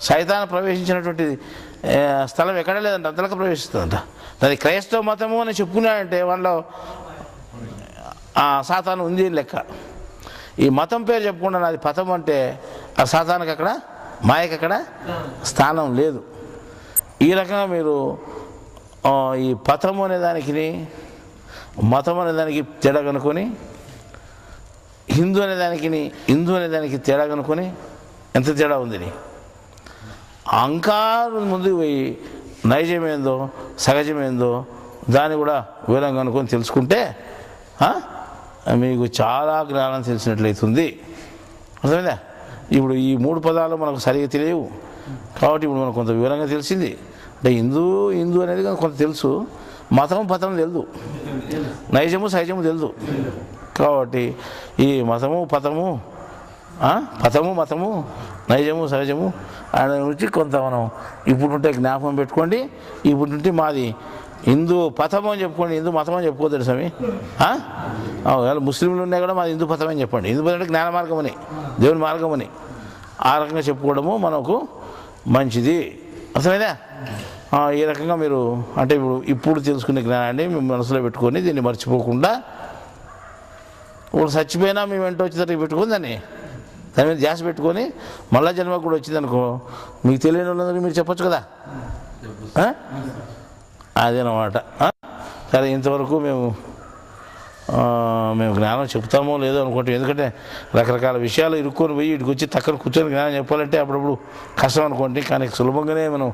సైతాన్ ప్రవేశించినటువంటి స్థలం ఎక్కడ లేదంట, అంతలకు ప్రవేశిస్తుందంట. అది క్రైస్తవ మతము అని చెప్పుకున్నాడంటే వాళ్ళలో సాతాను ఉంది లెక్క. ఈ మతం పేరు చెప్పకుండా నాది పథం అంటే ఆ సాతానికి అక్కడ, మాయకి అక్కడ స్థానం లేదు. ఈ రకంగా మీరు ఈ పథము అనే దానికి, మతం అనే దానికి తేడా కనుక్కొని, హిందూ అనే దానికి తేడా కనుక్కొని ఎంత తేడా ఉందని అహంకారం ముందుకు పోయి నైజమేందో సహజమేందో దాన్ని కూడా వివరంగా అనుకొని తెలుసుకుంటే మీకు చాలా జ్ఞానం తెలిసినట్లయితుంది. అర్థమైందా? ఇప్పుడు ఈ 3 పదాలు మనకు సరిగా తెలియవు కాబట్టి ఇప్పుడు మనకు కొంత వివరంగా తెలిసింది. అంటే హిందూ అనేది కొంత తెలుసు, మతం పథం తెలియదు, నైజము సహజము తెలియదు. కాబట్టి ఈ మతము పథము, మతము నైజము సహజము అనే గురించి కొంత మనం ఇప్పుడు ఉంటే జ్ఞాపకం పెట్టుకోండి. ఇప్పుడు ఉంటే మాది హిందూ పథం అని చెప్పుకోండి, హిందూ మతం అని చెప్పుకోవద్దు స్వామి. ముస్లింలు ఉన్నాయి కూడా మాది హిందూ పథం అని చెప్పండి. హిందూ పథం అంటే జ్ఞాన మార్గం అని, దేవుని మార్గం అని ఆ రకంగా చెప్పుకోవడము మనకు మంచిది. అర్థమైందా? ఈ రకంగా మీరు అంటే ఇప్పుడు తెలుసుకునే జ్ఞానాన్ని మీ మనసులో పెట్టుకొని దీన్ని మర్చిపోకుండా, ఇప్పుడు చచ్చిపోయినా మీ వెంట వచ్చేసరికి పెట్టుకొని దాని మీద ధ్యాస పెట్టుకొని మళ్ళా జన్మకు కూడా వచ్చిందనుకో మీకు తెలియని వాళ్ళందరికీ మీరు చెప్పొచ్చు కదా. అదేనమాట. సరే, ఇంతవరకు మేము జ్ఞానం చెప్తామో లేదో అనుకుంటాం. ఎందుకంటే రకరకాల విషయాలు ఇరుక్కొని పోయి ఇటుకు వచ్చి తక్కన కూర్చొని జ్ఞానం చెప్పాలంటే అప్పుడప్పుడు కష్టం అనుకోండి. కానీ సులభంగానే మనం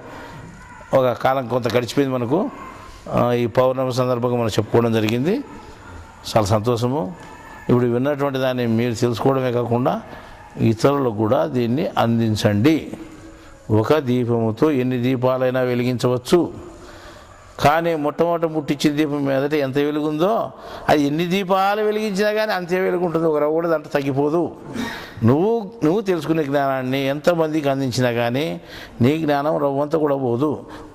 ఒక కాలం కొంత గడిచిపోయింది మనకు. ఈ పౌర్ణమి సందర్భంగా మనం చెప్పుకోవడం జరిగింది. చాలా సంతోషము. ఇప్పుడు విన్నటువంటి దాన్ని మీరు తెలుసుకోవడమే కాకుండా ఇతరులకు కూడా దీన్ని అందించండి. ఒక దీపముతో ఎన్ని దీపాలైనా వెలిగించవచ్చు, కానీ మొట్టమొదటి ముట్టించిన దీపం మీదట ఎంత వెలుగుందో అది ఎన్ని దీపాలు వెలిగించినా కానీ అంతే వెలుగుంటుంది. ఒక రవ్వ కూడా దాంట్లో తగ్గిపోదు. నువ్వు తెలుసుకునే జ్ఞానాన్ని ఎంతమందికి అందించినా కానీ నీ జ్ఞానం రవ్వంతా కూడా పోదు.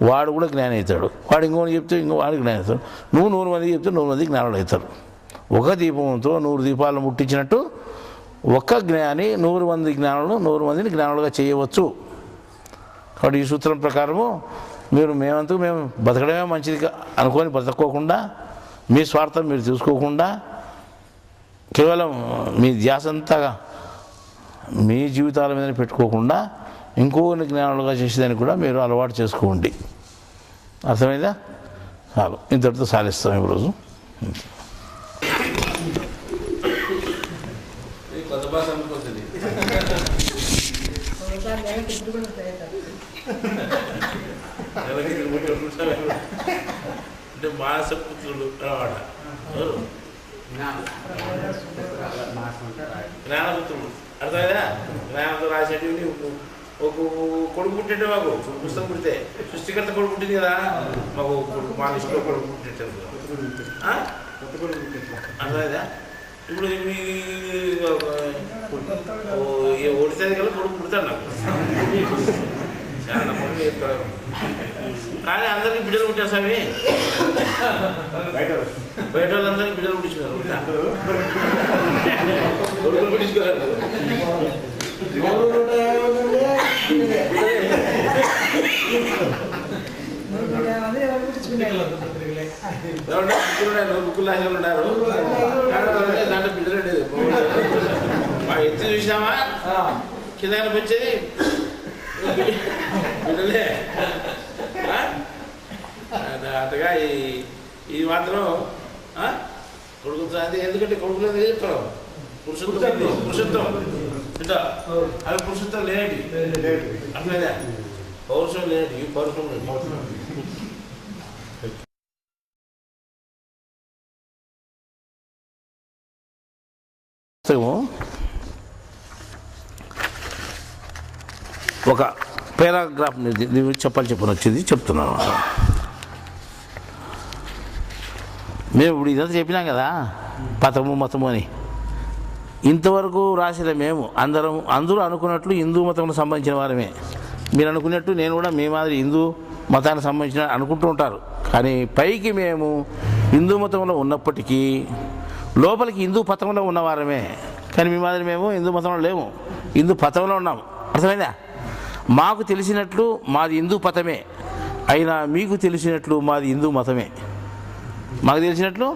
వాడు కూడా జ్ఞానం అవుతాడు. వాడు ఇంకోటి చెప్తే వాడికి జ్ఞానం అవుతాడు. నువ్వు 100 మందికి చెప్తే 100 మందికి జ్ఞానులు అవుతారు. ఒక దీపంతో 100 దీపాలను ముట్టించినట్టు ఒక్క జ్ఞాని 100 మంది జ్ఞానులు 100 మందిని జ్ఞానులుగా చేయవచ్చు. కాబట్టి ఈ సూత్రం ప్రకారము మేమంతకు మేము బతకడమే మంచిది అనుకొని బతకోకుండా, మీ స్వార్థం మీరు చూసుకోకుండా, కేవలం మీ ధ్యాస అంతా మీ జీవితాల మీద పెట్టుకోకుండా ఇంకొన్ని జ్ఞానాలుగా చేసేదాన్ని కూడా మీరు అలవాటు చేసుకోండి. అర్థమైందా? చాలు, ఇంతటితో సాధిస్తాం ఈరోజు. అంటే మాసపుత్రుడు అన్నమాట, జ్ఞానపుత్రుడు. అర్థమైనా? జ్ఞానంతో రాసేటివి ఒక కొడుకు పుట్టింటే మాకు పుస్తకం పుడితే సృష్టికర్త కొడుకు పుట్టింది కదా, మాకు మా లిస్టులో కొడుకు పుట్టింటారు. అర్థమైందా? ఇప్పుడు ఓడితే కదా కొడుకు పుడతాడు నాకు. చాలా నమ్మకం చెప్తారు. కానీ అందరికీ బిడ్డలు పుట్టేసావి, బయట వాళ్ళందరికీ బిడ్డలు పుట్టించుకున్నారు. కొడుకులు పుట్టించుకోవాలి. బుక్కులు రాసిన ఉన్నారు, దాంట్లో బిడ్డలు ఉండేది. ఎత్తి చూసినామా కింద కనిపించేది బిడ్డలే. అంతగా ఇది మాత్రం కొడుకుతో అది. ఎందుకంటే కొడుకులు ఎందుకు చెప్తారు? పురుషత్వం అవి పురుషత్వం లేనివి. అర్థమైందా? పౌరుషం లేదు, ఈ పౌరుషం లేదు. ఒక పారాగ్రాఫ్ చెప్పని వచ్చింది, చెప్తున్నాను. మేము ఇప్పుడు ఇదంతా చెప్పినాం కదా, పతము మతము అని. ఇంతవరకు రాసిన మేము అందరూ అనుకున్నట్లు హిందూ మతంలో సంబంధించిన వారమే. మీరు అనుకున్నట్టు నేను కూడా మీ మాదిరి హిందూ మతానికి సంబంధించిన అనుకుంటూ ఉంటారు. కానీ పైకి మేము హిందూ మతంలో ఉన్నప్పటికీ లోపలికి హిందూ పథంలో ఉన్నవారమే. కానీ మీ మాదిరి మేము హిందూ మతంలో లేము, హిందూ పథంలో ఉన్నాము. అర్థమైందా? మాకు తెలిసినట్లు మాది హిందూ పథమే, అయినా మీకు తెలిసినట్లు మాది హిందూ మతమే. మాకు తెలిసినట్లు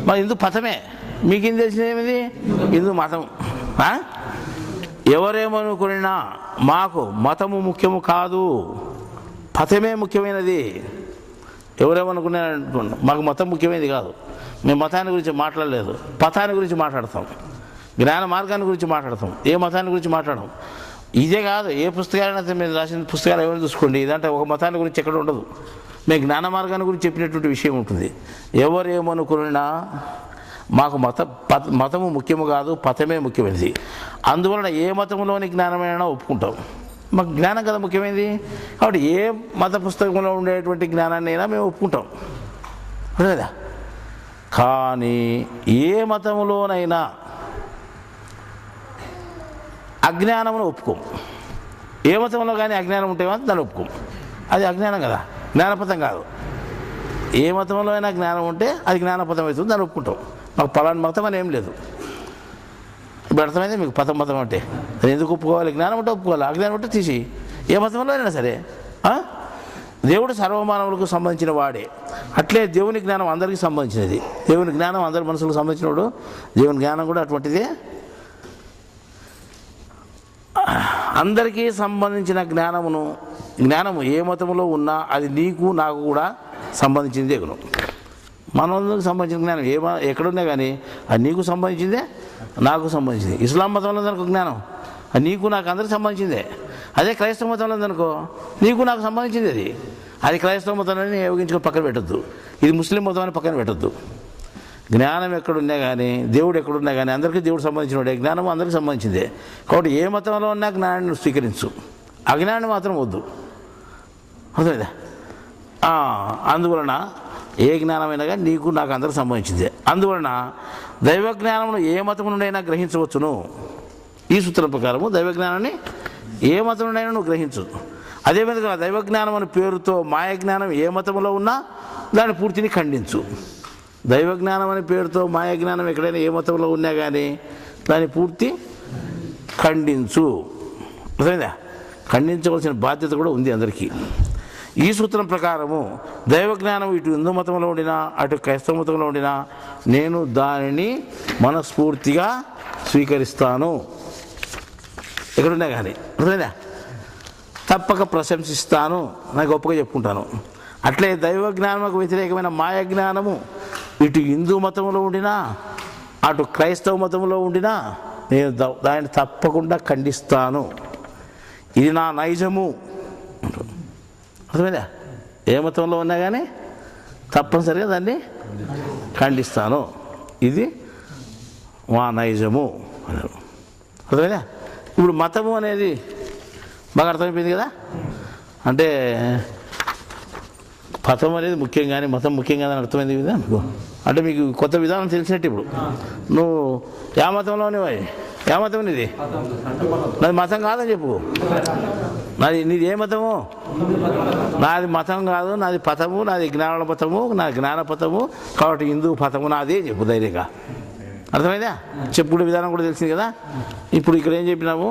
మా హిందూ పథమే, మీకేం తెలిసినది హిందూ మతం. ఎవరేమనుకున్నా మాకు మతము ముఖ్యము కాదు, పథమే ముఖ్యమైనది. ఎవరేమనుకున్నా మాకు మతం ముఖ్యమైనది కాదు. మేము మతాన్ని గురించి మాట్లాడలేదు, పథాన్ని గురించి మాట్లాడతాం, జ్ఞాన మార్గాన్ని గురించి మాట్లాడతాం, ఏ మతాన్ని గురించి మాట్లాడడం. ఇదే కాదు, ఏ పుస్తకాలైనా మీరు రాసిన పుస్తకాలు ఎవరు చూసుకోండి, ఇదంటే ఒక మతాన్ని గురించి ఎక్కడ ఉండదు. మేము జ్ఞాన మార్గాన్ని గురించి చెప్పినటువంటి విషయం ఉంటుంది. ఎవరేమనుకున్నా మాకు మతము ముఖ్యము కాదు, పథమే ముఖ్యమైనది. అందువలన ఏ మతంలోని జ్ఞానమైనా ఒప్పుకుంటాం. మాకు జ్ఞానం కదా ముఖ్యమైనది. కాబట్టి ఏ మత పుస్తకంలో ఉండేటువంటి జ్ఞానాన్ని అయినా మేము ఒప్పుకుంటాం కదా. కానీ ఏ మతంలోనైనా అజ్ఞానమును ఒప్పుకోం. ఏ మతంలో కానీ అజ్ఞానం ఉంటే మాత్రం దాన్ని ఒప్పుకోం. అది అజ్ఞానం కదా, జ్ఞానపథం కాదు. ఏ మతంలో అయినా జ్ఞానం ఉంటే అది జ్ఞానపథం అవుతుంది, దాన్ని ఒప్పుకుంటాం. మాకు పలానా మతం అని ఏం లేదు. ఇప్పుడు అర్థమైంది మీకు మతం అంటే అది ఎందుకు ఒప్పుకోవాలి? జ్ఞానం ఉంటే ఒప్పుకోవాలి, అజ్ఞానం ఉంటే తీసి. ఏ మతంలో అయినా సరే దేవుడు సర్వమానవులకు సంబంధించిన వాడే. అట్లే దేవుని జ్ఞానం అందరికీ సంబంధించినది. దేవుని జ్ఞానం అందరి మనుషులకు సంబంధించినవాడు. దేవుని జ్ఞానం కూడా అటువంటిదే. అందరికీ సంబంధించిన జ్ఞానము ఏ మతంలో ఉన్నా అది నీకు నాకు కూడా సంబంధించిందే. మనందరికి సంబంధించిన జ్ఞానం ఎక్కడున్నా కానీ అది నీకు సంబంధించిందే, నాకు సంబంధించింది. ఇస్లాం మతంలో ఉందనుకో జ్ఞానం, అది నీకు నాకు అందరికి సంబంధించిందే. అదే క్రైస్తవ మతంలో ఉందనుకో నీకు నాకు సంబంధించింది. అది క్రైస్తవ మతాన్ని ఉపయోగించుకొని పక్కన పెట్టద్దు, ఇది ముస్లిం మతం అని పక్కన పెట్టద్దు. జ్ఞానం ఎక్కడున్నా కానీ దేవుడు ఎక్కడున్నా కానీ అందరికీ దేవుడు సంబంధించినవాడే, జ్ఞానం అందరికీ సంబంధించిందే. కాబట్టి ఏ మతంలో ఉన్నా జ్ఞానాన్ని స్వీకరించు, అజ్ఞానాన్ని మాత్రం వద్దు. అర్థమైందా? అందువలన ఏ జ్ఞానమైనా కానీ నీకు నాకు అందరికి సంబంధించిందే. అందువలన దైవ జ్ఞానమును ఏ మతం నుండైనా గ్రహించవచ్చును. ఈ సూత్రం ప్రకారము దైవ జ్ఞానాన్ని ఏ మతం నుండైనా నువ్వు గ్రహించు. అదేవిధంగా దైవ జ్ఞానం అనే పేరుతో మాయ జ్ఞానం ఏ మతంలో ఉన్నా దాని పూర్తిని ఖండించు. దైవ జ్ఞానం అనే పేరుతో మాయ జ్ఞానం ఎక్కడైనా ఏ మతంలో ఉన్నా కానీ దాని పూర్తి ఖండించు. అర్థమైందా? ఖండించవలసిన బాధ్యత కూడా ఉంది అందరికీ. ఈ సూత్రం ప్రకారము దైవ జ్ఞానం ఇటు హిందూ మతంలో ఉండినా అటు క్రైస్తవ మతంలో ఉండినా నేను దానిని మనస్ఫూర్తిగా స్వీకరిస్తాను, ఎక్కడున్నా కానీ. అర్థమైందా? తప్పక ప్రశంసిస్తాను, నాకు గొప్పగా చెప్పుకుంటాను. అట్లే దైవ జ్ఞానముకు వ్యతిరేకమైన మాయ జ్ఞానము ఇటు హిందూ మతంలో ఉండినా అటు క్రైస్తవ మతంలో ఉండినా నేను దాన్ని తప్పకుండా ఖండిస్తాను. ఇది నా నైజము. అర్థమైందా? ఏ మతంలో ఉన్నా కానీ తప్పనిసరిగా దాన్ని ఖండిస్తాను, ఇది మా నైజము. అర్థమైందా? ఇప్పుడు మతము అనేది బాగా అర్థమైపోయింది కదా. అంటే పథం అనేది ముఖ్యం కానీ మతం ముఖ్యం కాదని అర్థమైంది కదా మీకు. అంటే మీకు కొత్త విధానం తెలిసినట్టు. ఇప్పుడు నువ్వు యా మతంలోనే యా మతం నీది? నాది మతం కాదని చెప్పు. నీది ఏ మతము? నాది మతం కాదు, నాది పథము, నాది జ్ఞాన పథము, నాది జ్ఞాన పథము, కాబట్టి హిందూ పథము నాదే చెప్పు ధైర్యంగా. అర్థమైందా? చెప్పుకునే విధానం కూడా తెలిసింది కదా. ఇప్పుడు ఇక్కడ ఏం చెప్పినాము?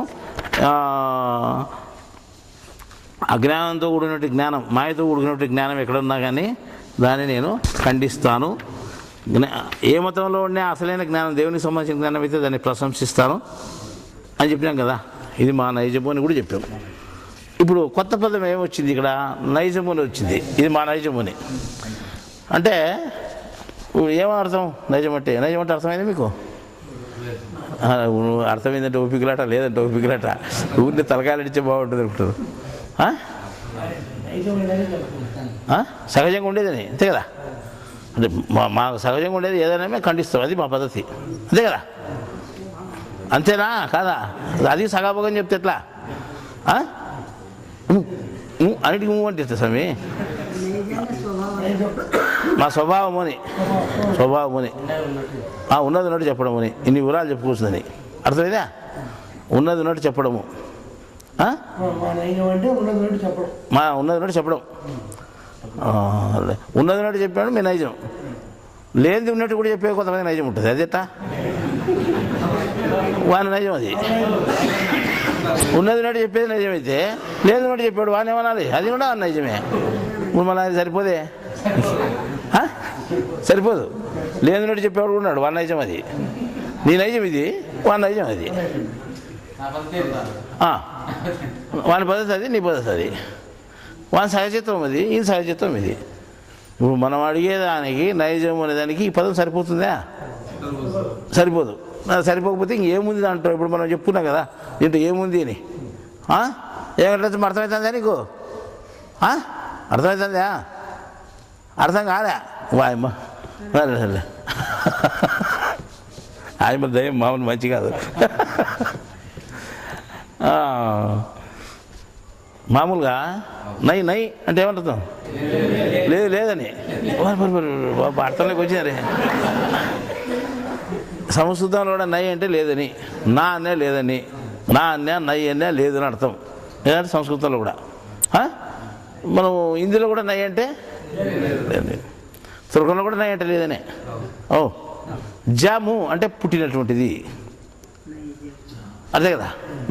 అజ్ఞానంతో కూడినటువంటి జ్ఞానం, మాయతో కూడినటువంటి జ్ఞానం ఎక్కడున్నా కానీ దాన్ని నేను ఖండిస్తాను. ఏ మతంలో ఉండే అసలైన జ్ఞానం దేవునికి సంబంధించిన జ్ఞానం అయితే దాన్ని ప్రశంసిస్తాను అని చెప్పినాం కదా. ఇది మా నైజము అని కూడా చెప్పాం. ఇప్పుడు కొత్త పదం ఏమొచ్చింది ఇక్కడ? నైజము అని వచ్చింది. ఇది మా నైజము అని అంటే ఏమర్థం? నైజం అంటే అర్థమైంది మీకు? అర్థమైందంటే ఓపికలాట, లేదంటే ఓపికలాట. ఊరిని తలకాయలు ఇచ్చే బాగుంటుంది అనుకుంటారు. సహజంగా ఉండేదని అంతే కదా. అంటే మాకు సహజంగా ఉండేది ఏదైనా మేము ఖండిస్తాం, అది మా పద్ధతి అంతే కదా. అంతేనా కాదా? అది సగాభోగం చెప్తే ఎట్లా? అన్నిటికీ అంటే స్వామి మా స్వభావముని ఉన్నది ఉన్నట్టు చెప్పడముని, ఇన్ని వివరాలు చెప్పుకోవచ్చుదని అర్థమైందా? ఉన్నది ఉన్నట్టు చెప్పడము, మా ఉన్నది ఉన్నట్టు చెప్పడం. ఉన్నది ఉన్నట్టు చెప్పాడు మీ నైజం, లేనిది ఉన్నట్టు కూడా చెప్పే కొంతమంది నైజం ఉంటుంది. అది ఎట్టా? వాని నైజం అది. ఉన్నది ఉన్నట్టు చెప్పేది నైజమైతే లేనిది ఉన్నట్టు చెప్పాడు వాని ఏమనాలి? అది కూడా నైజమే. మళ్ళీ అది సరిపోదే, సరిపోదు. లేనిన్నట్టు చెప్పేవాడు ఉన్నాడు, వాని నైజం అది. నీ నైజం ఇది, వాని నైజం అది. వాని పద్ధతి అది, నీ పద్ధతి అది. వాని సహజత్వం అది, ఈ సహజత్వం ఇది. ఇప్పుడు మనం అడిగేదానికి నైజం అనేదానికి ఈ పదం సరిపోతుందా? సరిపోదు. సరిపోకపోతే ఇంకేముంది దాంట్లో? ఇప్పుడు మనం చెప్పుకున్నాం కదా దీంట్లో ఏముంది అని. ఏమంటే అర్థమవుతుందా నీకు? అర్థమవుతుందా? అర్థం కాదా? వాయమ్మ ఆయమ్మ దయ్యం మామూలు మంచి కాదు. మామూలుగా నై నై అంటే ఏమంటాం? లేదు లేదని అర్థంలోకి వచ్చినారే. సంస్కృతంలో కూడా నై అంటే లేదని, నా అనే లేదని, నా అన్నే నై అనే లేదని అర్థం. ఏదంటే సంస్కృతంలో కూడా. మనం హిందీలో కూడా నై అంటే లేదు, తుర్కంలో కూడా నై అంటే లేదనే. జాము అంటే పుట్టినటువంటిది అదే కదా.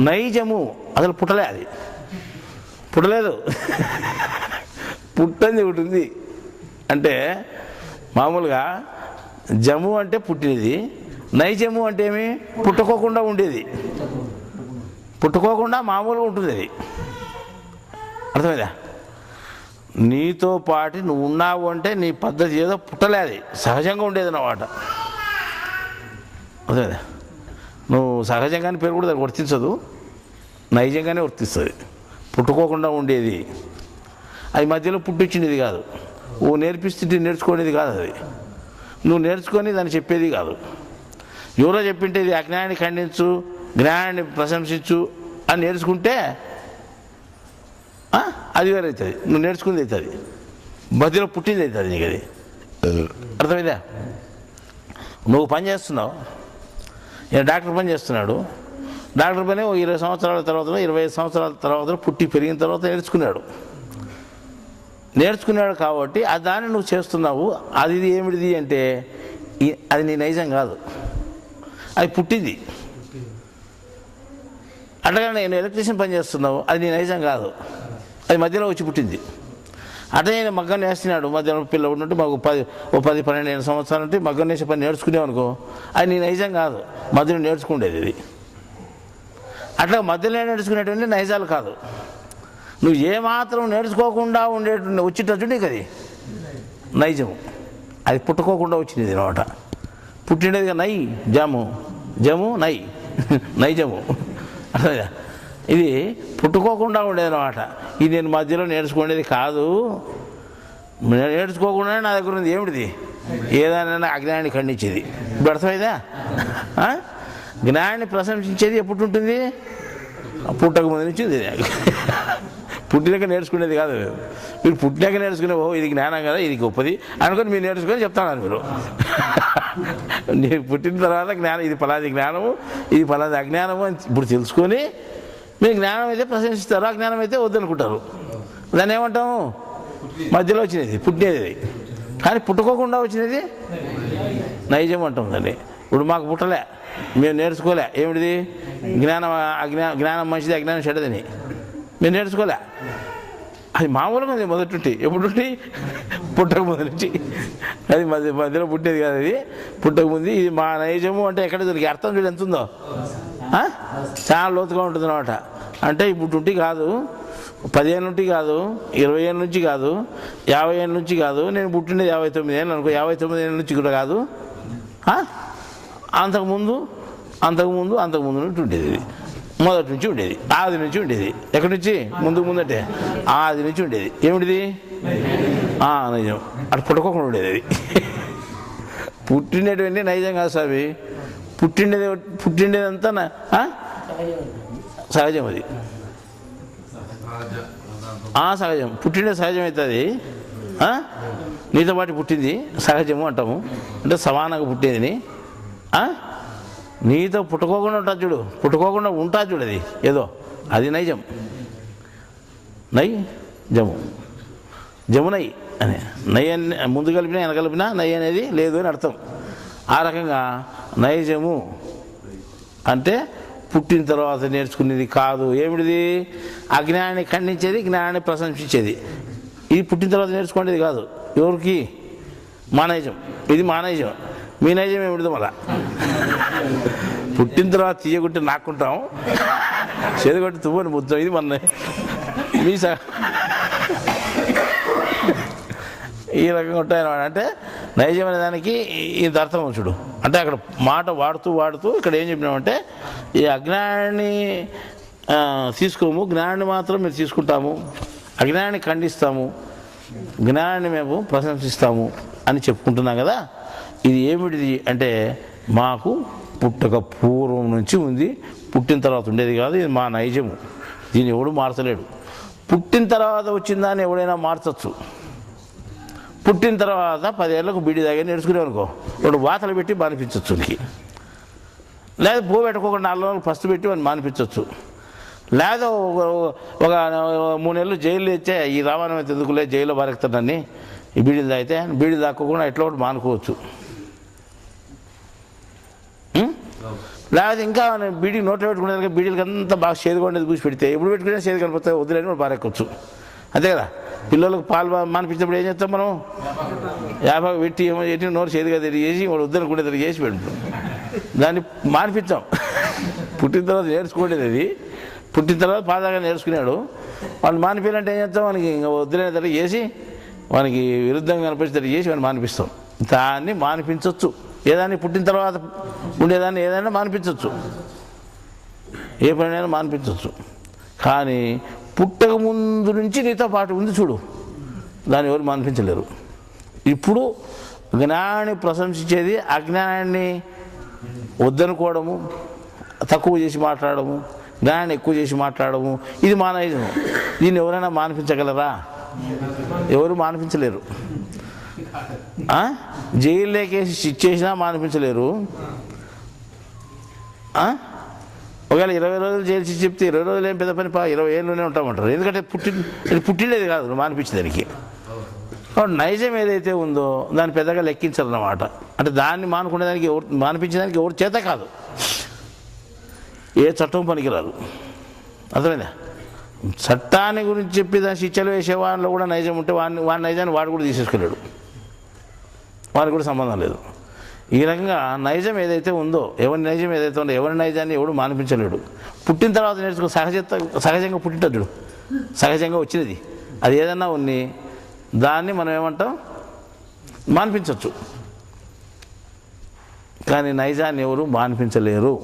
నైజము అసలు పుట్టలే, అది పుట్టలేదు. పుట్టంది ఒకటి ఉంది. అంటే మామూలుగా జము అంటే పుట్టినది, నైజము అంటే ఏమి? పుట్టుకోకుండా ఉండేది, పుట్టుకోకుండా మామూలుగా ఉంటుంది అది. అర్థమైందా? నీతో పాటు నువ్వు ఉన్నావు అంటే నీ పద్ధతి ఏదో పుట్టలే, అది సహజంగా ఉండేది అన్నమాట. అర్థమైందా? నువ్వు సహజంగానే పేరు కూడా దానికి వర్తించదు, నైజంగానే వర్తిస్తుంది. పుట్టుకోకుండా ఉండేది అది, మధ్యలో పుట్టించినది కాదు. ఓ నేర్పిస్తుంటే నేర్చుకునేది కాదు, అది నువ్వు నేర్చుకొని దాన్ని చెప్పేది కాదు. ఎవరో చెప్పింటే ఇది అజ్ఞానాన్ని ఖండించు, జ్ఞానాన్ని ప్రశంసించు అని నేర్చుకుంటే అది వేరే అవుతుంది. నువ్వు నేర్చుకుంది అవుతుంది, మధ్యలో పుట్టింది అవుతుంది నీకు. అది అర్థమైందా? నువ్వు పని చేస్తున్నావు, డాక్టర్ పని చేస్తున్నాడు. డాక్టర్ పని 20 సంవత్సరాల తర్వాత 25 సంవత్సరాల తర్వాత పుట్టి పెరిగిన తర్వాత నేర్చుకున్నాడు కాబట్టి ఆ దాన్ని నువ్వు చేస్తున్నావు. అది ఏమిటిది అంటే అది నీ నైజం కాదు, అది పుట్టింది. అట్లాగే నేను ఎలక్ట్రీషియన్ పని చేస్తున్నావు, అది నీ నైజం కాదు, అది మధ్యలో వచ్చి పుట్టింది. అట్లా నేను మగ్గం నేస్తున్నాడు, మధ్యలో పిల్ల ఉన్నట్టు మాకు 10-12 సంవత్సరాలు ఉంటే మగ్గం నేసే పని నేర్చుకునేవనుకో, అది నీ నైజం కాదు, మధ్యలో నేర్చుకునేది ఇది. అట్లా మధ్యలో నేర్చుకునేటువంటి నైజాలు కాదు. నువ్వు ఏమాత్రం నేర్చుకోకుండా వచ్చేటట్టు నీకు అది నైజము, అది పుట్టుకోకుండా వచ్చినది అనమాట. పుట్టినదిగా నై జము, జము నై, నైజము. అర్థమైందా? ఇది పుట్టుకోకుండా ఉండేది అనమాట. ఇది నేను మధ్యలో నేర్చుకునేది కాదు. నేర్చుకోకుండా నా దగ్గర ఉంది ఏమిటిది? ఏదైనా అజ్ఞానాన్ని ఖండించేది. ఇప్పుడు అర్థమైందా? జ్ఞానాన్ని ప్రశంసించేది ఎప్పుడు ఉంటుంది? పుట్టక ముందు నుంచి ఉంది. పుట్టినాక నేర్చుకునేది కాదు. మీరు పుట్టినాక నేర్చుకునే ఇది జ్ఞానం కదా, ఇది గొప్పది అనుకొని మీరు నేర్చుకొని చెప్తాను. మీరు నేను పుట్టిన తర్వాత జ్ఞానం, ఇది పలాది జ్ఞానము, ఇది పలాది అజ్ఞానము అని ఇప్పుడు తెలుసుకొని మీరు జ్ఞానం అయితే ప్రశంసిస్తారు, అజ్ఞానం అయితే వద్దనుకుంటారు. దాన్ని ఏమంటాము? మధ్యలో వచ్చినది పుట్టినది, కానీ పుట్టుకోకుండా వచ్చినది నైజం అంటాం దాన్ని. ఇప్పుడు మాకు పుట్టలే, మేము నేర్చుకోలే. ఏమిటిది? జ్ఞానం మంచిది, అజ్ఞానం చెడ్డదని మేము నేర్చుకోలే. అది మామూలుగా ఉంది మొదటి ఎప్పుడుంటి పుట్టక ముందు నుంచి. అది మధ్యలో పుట్టేది కాదు, అది పుట్టక ముందు. ఇది మా నైజము అంటే ఎక్కడ దొరికి అర్థం చూడు ఎంత ఉందో, చాలా లోతుగా ఉంటుంది అన్నమాట. అంటే ఇప్పుడు కాదు, 10 ఏళ్ళ నుంచి కాదు, 20 ఏళ్ళ నుంచి కాదు, 50 ఏళ్ళ నుంచి కాదు. నేను పుట్టినది 59 ఏళ్ళు అనుకో, 59 ఏళ్ళ నుంచి కూడా కాదు, అంతకుముందు నుండి ఉండేది ఇది. మొదటి నుంచి ఉండేది, ఆది నుంచి ఉండేది. ఎక్కడి నుంచి? ముందంటే ఆది నుంచి ఉండేది. ఏమిటిది? నైజం. అటు పుట్టుకోకుండా ఉండేది అది. పుట్టినటువంటి నైజం కాదు స్వామి, పుట్టిండేదంతా సహజం. అది సహజం. పుట్టిండే సహజం అవుతుంది. నీతో పాటు పుట్టింది సహజము అంటాము, అంటే సమానంగా పుట్టేది. నీతో పుట్టుకోకుండా ఉంటుంది చూడు, పుట్టుకోకుండా ఉంటుంది చూడు, అది ఏదో అది నైజం. జమునై అని నై అని ముందు కలిపినా వెనక కలిపినా నై అనేది లేదు అని అర్థం. ఆ రకంగా నైజము అంటే పుట్టిన తర్వాత నేర్చుకునేది కాదు. ఏమిటిది? అజ్ఞానాన్ని ఖండించేది, జ్ఞానాన్ని ప్రశంసించేది. ఇది పుట్టిన తర్వాత నేర్చుకునేది కాదు. ఎవరికి? మా నైజం. ఇది మా నైజం. మీ నైజం ఏమిటిదో మళ్ళా పుట్టిన తర్వాత తీయగుంటే నాక్కుంటాం, చేదుగొట్టి తువ్వని ముద్దాం. ఇది మన మీ ఈ రకంగా ఉంటాయన్నమాట. అంటే నైజం అనే దానికి ఇంత అర్థం చూడు. అంటే అక్కడ మాట వాడుతూ ఇక్కడ ఏం చెప్పినామంటే, ఈ అజ్ఞానాన్ని తీసుకోము, జ్ఞానాన్ని మాత్రం మీరు తీసుకుంటాము, అజ్ఞానాన్ని ఖండిస్తాము, జ్ఞానాన్ని మేము ప్రశంసిస్తాము అని చెప్పుకుంటున్నాం కదా. ఇది ఏమిటిది అంటే మాకు పుట్టక పూర్వం నుంచి ఉంది, పుట్టిన తర్వాత ఉండేది కాదు. ఇది మా నైజము. దీన్ని ఎవడు మార్చలేడు. పుట్టిన తర్వాత వచ్చిన దాన్ని ఎవడైనా మార్చచ్చు. పుట్టిన తర్వాత 10 ఏళ్ళకు బీడి దాగా నేర్చుకునేవనుకో, వాడు వాతలు పెట్టి మానిపించవచ్చు నీకు. లేదా పూ పెట్టుకోకుండా 4 రోజులు ఫస్ట్ పెట్టి వాడిని మానిపించవచ్చు. లేదా ఒక 3 నెలలు జైలు ఇచ్చే ఈ రామాయణం అయితే ఎందుకులే జైల్లో బారెక్తాడని ఈ బీడీలు తాగితే బీడీ దాక్కోకుండా ఎట్లా ఒకటి మానుకోవచ్చు. లేకపోతే ఇంకా బీడీ నోట్లో పెట్టుకునే బీడీలకి అంతా బాగా చేదుకోండేది పూసి పెడితే ఎప్పుడు పెట్టుకునే చేదు కనిపిస్తే వదిలేని వాడు బారెక్కొచ్చు. అంతే కదా. పిల్లలకు పాలు మానిపించినప్పుడు ఏం చేస్తాం మనం? 50 పెట్టి ఏమో చేసి నోరు చేదుగా తిరిగి చేసి వాడు వద్దనుకుంటే తిరిగి చేసి పెడతాం. దాన్ని మానిపించాం. పుట్టిన తర్వాత నేర్చుకోండేది అది. పుట్టిన తర్వాత పాదాగా నేర్చుకున్నాడు. వాడిని మానిపోయాలంటే ఏం చేస్తాం? వానికి ఇంకా వద్దులేని తరగతి చేసి వానికి విరుద్ధంగా కనిపించేటట్టు చేసి వాడిని మానిపిస్తాం. దాన్ని మానిపించవచ్చు. ఏదాన్ని పుట్టిన తర్వాత ఉండేదాన్ని ఏదైనా మానిపించవచ్చు, ఏ పనైనా మానిపించవచ్చు. కానీ పుట్టక ముందు నుంచి నీతో పాటు ఉంది చూడు, దాన్ని ఎవరు మానిపించలేరు. ఇప్పుడు జ్ఞానాన్ని ప్రశంసించేది, అజ్ఞానాన్ని వద్దనుకోవడము, తక్కువ చేసి మాట్లాడము, జ్ఞానాన్ని ఎక్కువ చేసి మాట్లాడము, ఇది మా నైజము. దీన్ని ఎవరైనా మానిపించగలరా? ఎవరు మానిపించలేరు. జైల్లోకేసి శిక్షేసినా మానిపించలేరు. ఒకవేళ 20 రోజులు జైలు శిక్ష చెప్తే 20 రోజులు ఏం పెద్ద పని, 20 ఏళ్ళలోనే ఉంటామంటారు. ఎందుకంటే పుట్టిండేది కాదు నువ్వు మానిపించేదానికి. నైజం ఏదైతే ఉందో దాన్ని పెద్దగా లెక్కించాలన్నమాట. అంటే దాన్ని మానుకునేదానికి మానిపించేదానికి ఎవరు చేత కాదు, ఏ చట్టం పనికిరాదు. అర్థమైందా? చట్టాన్ని గురించి చెప్పి దాని శిక్షలు వేసే వాళ్ళలో కూడా నైజం ఉంటే వాడి నైజాన్ని వాడు కూడా తీసేసుకోలేడు, వారికి కూడా సంబంధం లేదు. ఈ రకంగా నైజం ఏదైతే ఉందో, ఎవరి నైజం ఏదైతే ఉందో, ఎవరి నైజాన్ని ఎవడు మానిపించలేడు. పుట్టిన తర్వాత నేర్చుకో, సహజంగా పుట్టింటాడు, సహజంగా వచ్చినది అది ఏదన్నా ఉంది, దాన్ని మనం ఏమంటాం? మానిపించవచ్చు. కానీ నైజాన్ని ఎవరు మానిపించలేరు.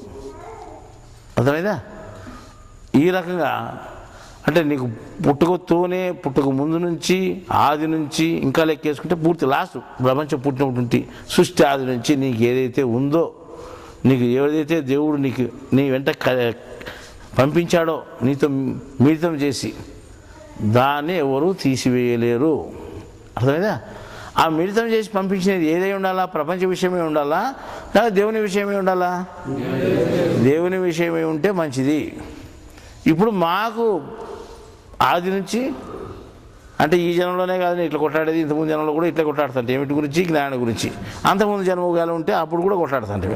అర్థమైందా? ఈ రకంగా అంటే నీకు పుట్టుక ముందు నుంచి, ఆది నుంచి ఇంకా లెక్కేసుకుంటే పూర్తి లాస్ట్ ప్రపంచం పుట్టినటువంటి సృష్టి ఆది నుంచి నీకు ఏదైతే ఉందో, నీకు ఏదైతే దేవుడు నీ వెంట పంపించాడో నీతో మిళితం చేసి, దాన్ని ఎవరు తీసివేయలేరు. అర్థమైందా? ఆ మిళితం చేసి పంపించినది ఏదై ఉండాలా? ప్రపంచ విషయమే ఉండాలా లేదా దేవుని విషయమే ఉండాలా? దేవుని విషయమే ఉంటే మంచిది. ఇప్పుడు మాకు ఆది నుంచి అంటే ఈ జనంలోనే కాదు ఇట్లా కొట్లాడేది, ఇంతకుముందు జనంలో కూడా ఇట్లా కొట్లాడుతుంటే ఏమిటి గురించి? జ్ఞానం గురించి. అంతకుముందు జన్మగాలు ఉంటే అప్పుడు కూడా కొట్లాడుతుంటే,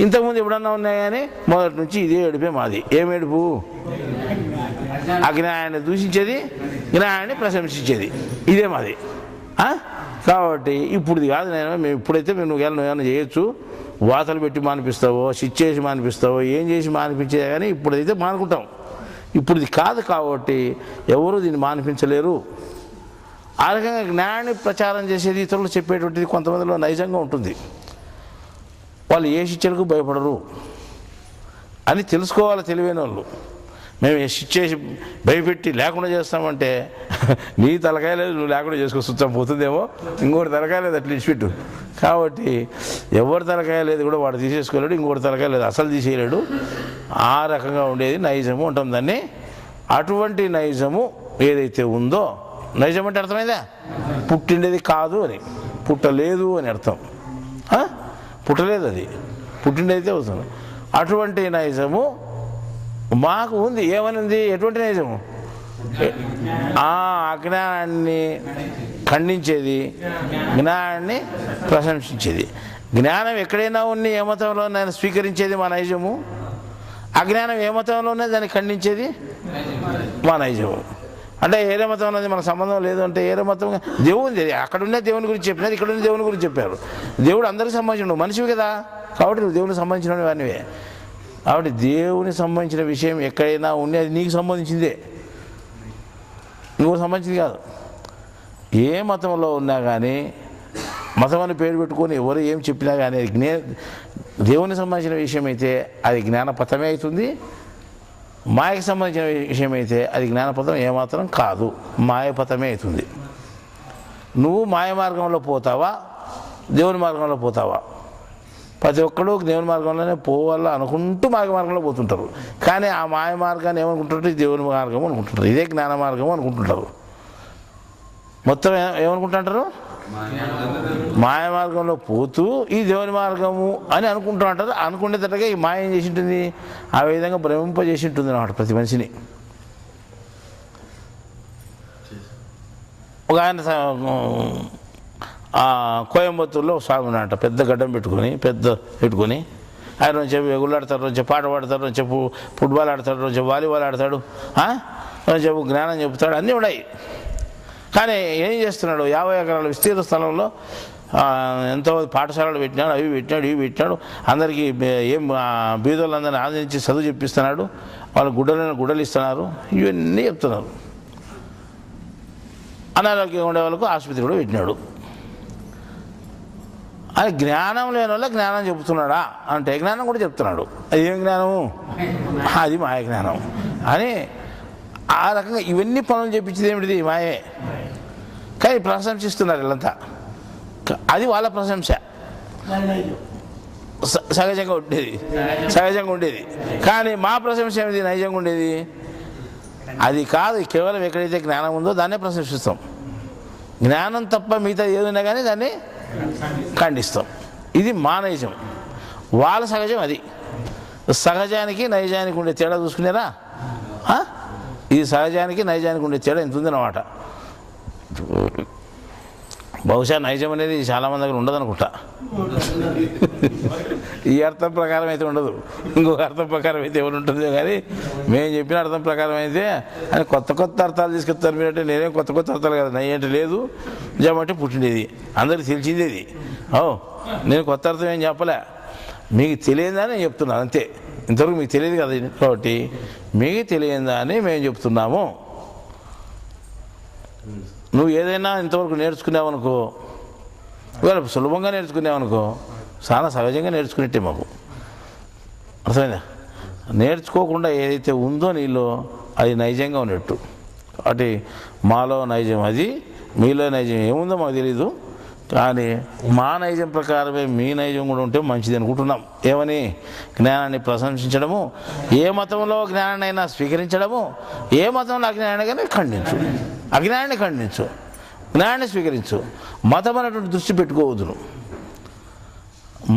ఇంతకుముందు ఎప్పుడన్నా ఉన్నాయి కానీ మొదటి నుంచి ఇదే ఏడుపే మాది. ఏం ఏడుపు? అజ్ఞానాన్ని దూషించేది, జ్ఞానాన్ని ప్రశంసించేది, ఇదే మాది. కాబట్టి ఇప్పుడు కాదు, మేము ఇప్పుడైతే నువ్వు ఏమైనా చేయొచ్చు, వాతలు పెట్టి మానిపిస్తావో, చేసి మానిపిస్తావో, ఏం చేసి మానిపించేది, కానీ ఇప్పుడైతే మానుకుంటాం. ఇప్పుడు ఇది కాదు కాబట్టి ఎవరు దీన్ని మానిపించలేరు. ఆ రకంగా జ్ఞానాన్ని ప్రచారం చేసేది, ఇతరులు చెప్పేటువంటిది కొంతమందిలో నైజంగా ఉంటుంది. వాళ్ళు ఏ శిక్షలకు భయపడరు, అని తెలుసుకోవాలి తెలివైన వాళ్ళు. మేము చేసి భయపెట్టి లేకుండా చేస్తామంటే నీ తలకాయ లేదు, నువ్వు లేకుండా చేసుకొస్తాం పోతుందేమో, ఇంకోటి తలకాయ లేదు అట్లా ఇచ్చిపెట్టు. కాబట్టి ఎవరి తలకాయ లేదు కూడా వాడు తీసేసుకోలేడు, ఇంకోటి తలకాయ లేదు అసలు తీసేయలేడు. ఆ రకంగా ఉండేది నైజము ఉంటుంది దాన్ని. అటువంటి నైజము ఏదైతే ఉందో, నైజం అంటే అర్థమైందా? పుట్టిండేది కాదు అని, పుట్టలేదు అని అర్థం. పుట్టలేదు, అది పుట్టిండేదైతే అవుతుంది. అటువంటి నైజము మాకు ఉంది. ఏమని ఉంది? ఎటువంటి నైజము? అజ్ఞానాన్ని ఖండించేది, జ్ఞానాన్ని ప్రశంసించేది. జ్ఞానం ఎక్కడైనా ఉన్ని ఏ మతంలోనైనా స్వీకరించేది మా నైజము. అజ్ఞానం ఏ మతంలోనే దాన్ని ఖండించేది మా నైజము. అంటే ఏరే మతం అనేది మనకు సంబంధం లేదు అంటే ఏరే మతం దేవుని అక్కడున్న దేవుని గురించి చెప్పినది, ఇక్కడున్న దేవుని గురించి చెప్పారు. దేవుడు అందరికి సంబంధించిన మనిషివి కదా, కాబట్టి నువ్వు దేవునికి సంబంధించిన వానివే. కాబట్టి దేవునికి సంబంధించిన విషయం ఎక్కడైనా ఉండి అది నీకు సంబంధించిందే, నువ్వు సంబంధించింది కాదు. ఏ మతంలో ఉన్నా కానీ, మతం అని పేరు పెట్టుకొని ఎవరు ఏం చెప్పినా కానీ దేవునికి సంబంధించిన విషయం అయితే అది జ్ఞానపథమే అవుతుంది. మాయకు సంబంధించిన విషయం అయితే అది జ్ఞానపథం ఏమాత్రం కాదు, మాయపథమే అవుతుంది. నువ్వు మాయ మార్గంలో పోతావా, దేవుని మార్గంలో పోతావా? ప్రతి ఒక్కడు దేవుని మార్గంలోనే పోవాలా అనుకుంటూ మాయ మార్గంలో పోతుంటారు. కానీ ఆ మాయ మార్గాన్ని ఏమనుకుంటుంటారు? దేవుని మార్గం అనుకుంటుంటారు, ఇదే జ్ఞాన మార్గం అనుకుంటుంటారు. మొత్తం ఏమనుకుంటుంటారు? మాయ మార్గంలో పోతూ ఈ దేవుని మార్గము అని అనుకుంటూ అంటారు. అనుకునేటట్టుగా ఈ మాయ ఏం చేసి ఉంటుంది? ఆ విధంగా భ్రమింపజేసి ఉంటుంది అన్నమాట ప్రతి మనిషిని. ఒక ఆయన కోయంబత్తూరులో స్వామి ఉన్నట, పెద్ద గడ్డం పెట్టుకొని ఆయన నుంచి గుళ్ళాడతాడు, నుంచి పాట పాడతాడు, నుంచి ఫుట్బాల్ ఆడతాడు, నుంచి వాలీబాల్ ఆడతాడు, చెప్పు జ్ఞానం చెబుతాడు, అన్నీ ఉన్నాయి. కానీ ఏం చేస్తున్నాడు? 50 ఎకరాల విస్తీర్ణ స్థలంలో ఎంతో పాఠశాలలు పెట్టినాడు, అవి పెట్టినాడు, ఇవి పెట్టినాడు. అందరికీ ఏం బీదోళ్ళందరినీ ఆదరించి చదువు చెప్పిస్తున్నాడు, వాళ్ళు గుడ్డలు ఇస్తున్నారు, ఇవన్నీ చెప్తున్నారు. అనారోగ్యంగా ఉండే వాళ్ళకు ఆసుపత్రి కూడా పెట్టినాడు. అది జ్ఞానం లేని వల్ల జ్ఞానం చెబుతున్నాడా అంటే జ్ఞానం కూడా చెప్తున్నాడు. అది ఏం జ్ఞానము? అది మాయ జ్ఞానం అని. ఆ రకంగా ఇవన్నీ పనులు చెప్పించేది ఏమిటిది? మాయే. కానీ ప్రశంసిస్తున్నారు వీళ్ళంతా, అది వాళ్ళ ప్రశంస. సహజంగా ఉండేది. కానీ మా ప్రశంస ఏమిటి? నైజంగా ఉండేది అది కాదు. కేవలం ఎక్కడైతే జ్ఞానం ఉందో దాన్నే ప్రశంసిస్తాం. జ్ఞానం తప్ప మిగతా ఏదైనా కానీ దాన్ని ఖండిస్తాం. ఇది మా నైజం. వాళ్ళ సహజం అది. సహజానికి నైజానికి ఉండే తేడా చూసుకునేరా? ఈ సహజానికి నైజానికి ఉండే తేడా ఎంత ఉందన్నమాట. బహుశా నైజం అనేది చాలామంది దగ్గర ఉండదు అనుకుంటా. ఈ అర్థం ప్రకారం అయితే ఉండదు, ఇంకొక అర్థం ప్రకారం అయితే ఎవరు ఉంటుందో. కానీ మేము చెప్పిన అర్థం ప్రకారం అయితే అని కొత్త అర్థాలు తీసుకొస్తారు మీరంటే. నేనేం కొత్త అర్థాలు కదా, నై అంటే లేదు, నిజం అంటే పుట్టిండేది, అందరికి తెలిసిందేది. నేను కొత్త అర్థం ఏం చెప్పలే, మీకు తెలియదా నేను చెప్తున్నాను అంతే. ఇంతవరకు మీకు తెలియదు కదా, కాబట్టి మీకు తెలియదా అని మేము చెప్తున్నాము. నువ్వు ఏదైనా ఇంతవరకు నేర్చుకున్నావనుకో, ఇవాళ సులభంగా నేర్చుకున్నావనుకో, చాలా సహజంగా నేర్చుకునేట్టే మాకు. అర్థమైందా? నేర్చుకోకుండా ఏదైతే ఉందో నీలో అది నైజంగా ఉన్నట్టు. కాబట్టి మాలో నైజం అది, మీలో నైజం ఏముందో మాకు తెలీదు. కానీ మా నైజం ప్రకారమే మీ నైజం కూడా ఉంటే మంచిది అనుకుంటున్నాం. ఏమని? జ్ఞానాన్ని ప్రశంసించడము, ఏ మతంలో జ్ఞానాన్ని అయినా స్వీకరించడము, ఏ మతంలో అజ్ఞానాన్ని కానీ ఖండించు. అజ్ఞానాన్ని ఖండించు, జ్ఞానాన్ని స్వీకరించు. మతం అనేటువంటి దృష్టి పెట్టుకోవద్దును.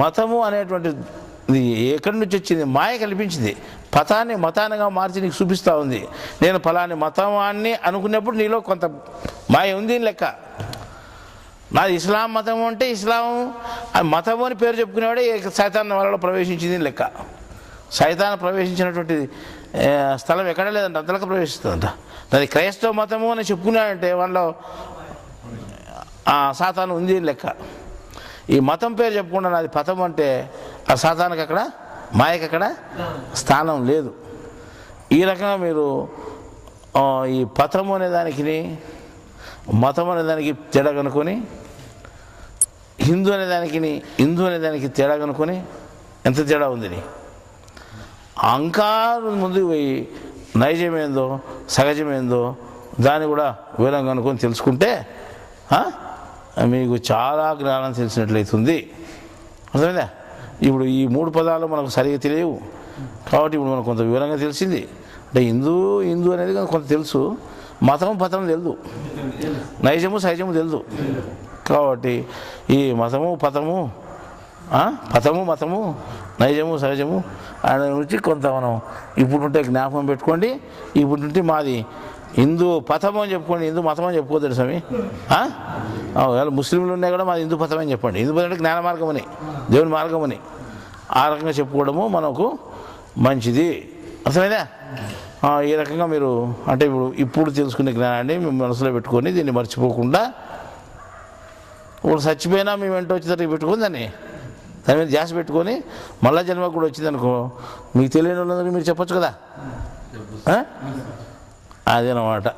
మతము అనేటువంటిది ఎక్కడి నుంచి వచ్చింది? మాయ కల్పించింది. పథాన్ని మతానిగా మార్చి నీకు చూపిస్తూ ఉంది. నేను ఫలాని మతాన్ని అనుకున్నప్పుడు నీలో కొంత మాయ ఉంది లెక్క. నాది ఇస్లాం మతం అంటే ఇస్లాం మతము అని పేరు చెప్పుకునేవాడే సైతాన్ వాళ్ళలో ప్రవేశించింది లెక్క. సైతాన్ ప్రవేశించినటువంటి స్థలం ఎక్కడా లేదంట, అంతలోకి ప్రవేశిస్తుందంట. నాది క్రైస్తవ మతము అని చెప్పుకున్నాడంటే వాళ్ళలో సాతాను ఉంది లెక్క. ఈ మతం పేరు చెప్పకుండా నాది పథం అంటే ఆ సాతానికి అక్కడ, మాయకి అక్కడ స్థానం లేదు. ఈ రకంగా మీరు ఈ పథము అనే దానికి, మతం అనే దానికి తేడా కనుక్కొని, హిందూ అనే దానికి తేడా కనుక్కొని ఎంత తేడా ఉందని ఇంకా ముందుకు పోయి నైజమేందో సహజమేందో దాన్ని కూడా వివరంగా అనుకొని తెలుసుకుంటే మీకు చాలా జ్ఞానం తెలిసినట్లయితుంది. అర్థమైందా? ఇప్పుడు ఈ 3 పదాలు మనకు సరిగా తెలియవు కాబట్టి ఇప్పుడు మనకు కొంత వివరంగా తెలిసింది. అంటే హిందూ అనేది కొంత తెలుసు, మతం పతం తెలియదు, నైజము సహజము తెలియదు. కాబట్టి ఈ మతము పతము మతము నైజము సహజము ఆయన నుంచి కొంత మనం ఇప్పుడుంటే జ్ఞాపకం పెట్టుకోండి. ఇప్పుడుంటే మాది హిందూ పథమం అని చెప్పుకోండి, హిందూ మతం అని చెప్పుకోవద్దు స్వామి. ముస్లింలు ఉన్నాయి కూడా మాది హిందూ పథం అని చెప్పండి. హిందూ పథం అంటే జ్ఞాన మార్గం అని, దేవుని మార్గం అని ఆ రకంగా చెప్పుకోవడము మనకు మంచిది. అర్థమైందా? ఈ రకంగా మీరు అంటే ఇప్పుడు తెలుసుకునే జ్ఞానాన్ని మీ మనసులో పెట్టుకొని దీన్ని మర్చిపోకుండా ఇప్పుడు చచ్చిపోయినా మేము వెంట వచ్చేసరికి పెట్టుకొని దాని మీద ధ్యాస పెట్టుకొని మళ్ళా జన్మకు కూడా వచ్చింది అనుకో, మీకు తెలియని వాళ్ళందరికీ మీరు చెప్పొచ్చు కదా. అదేనమాట.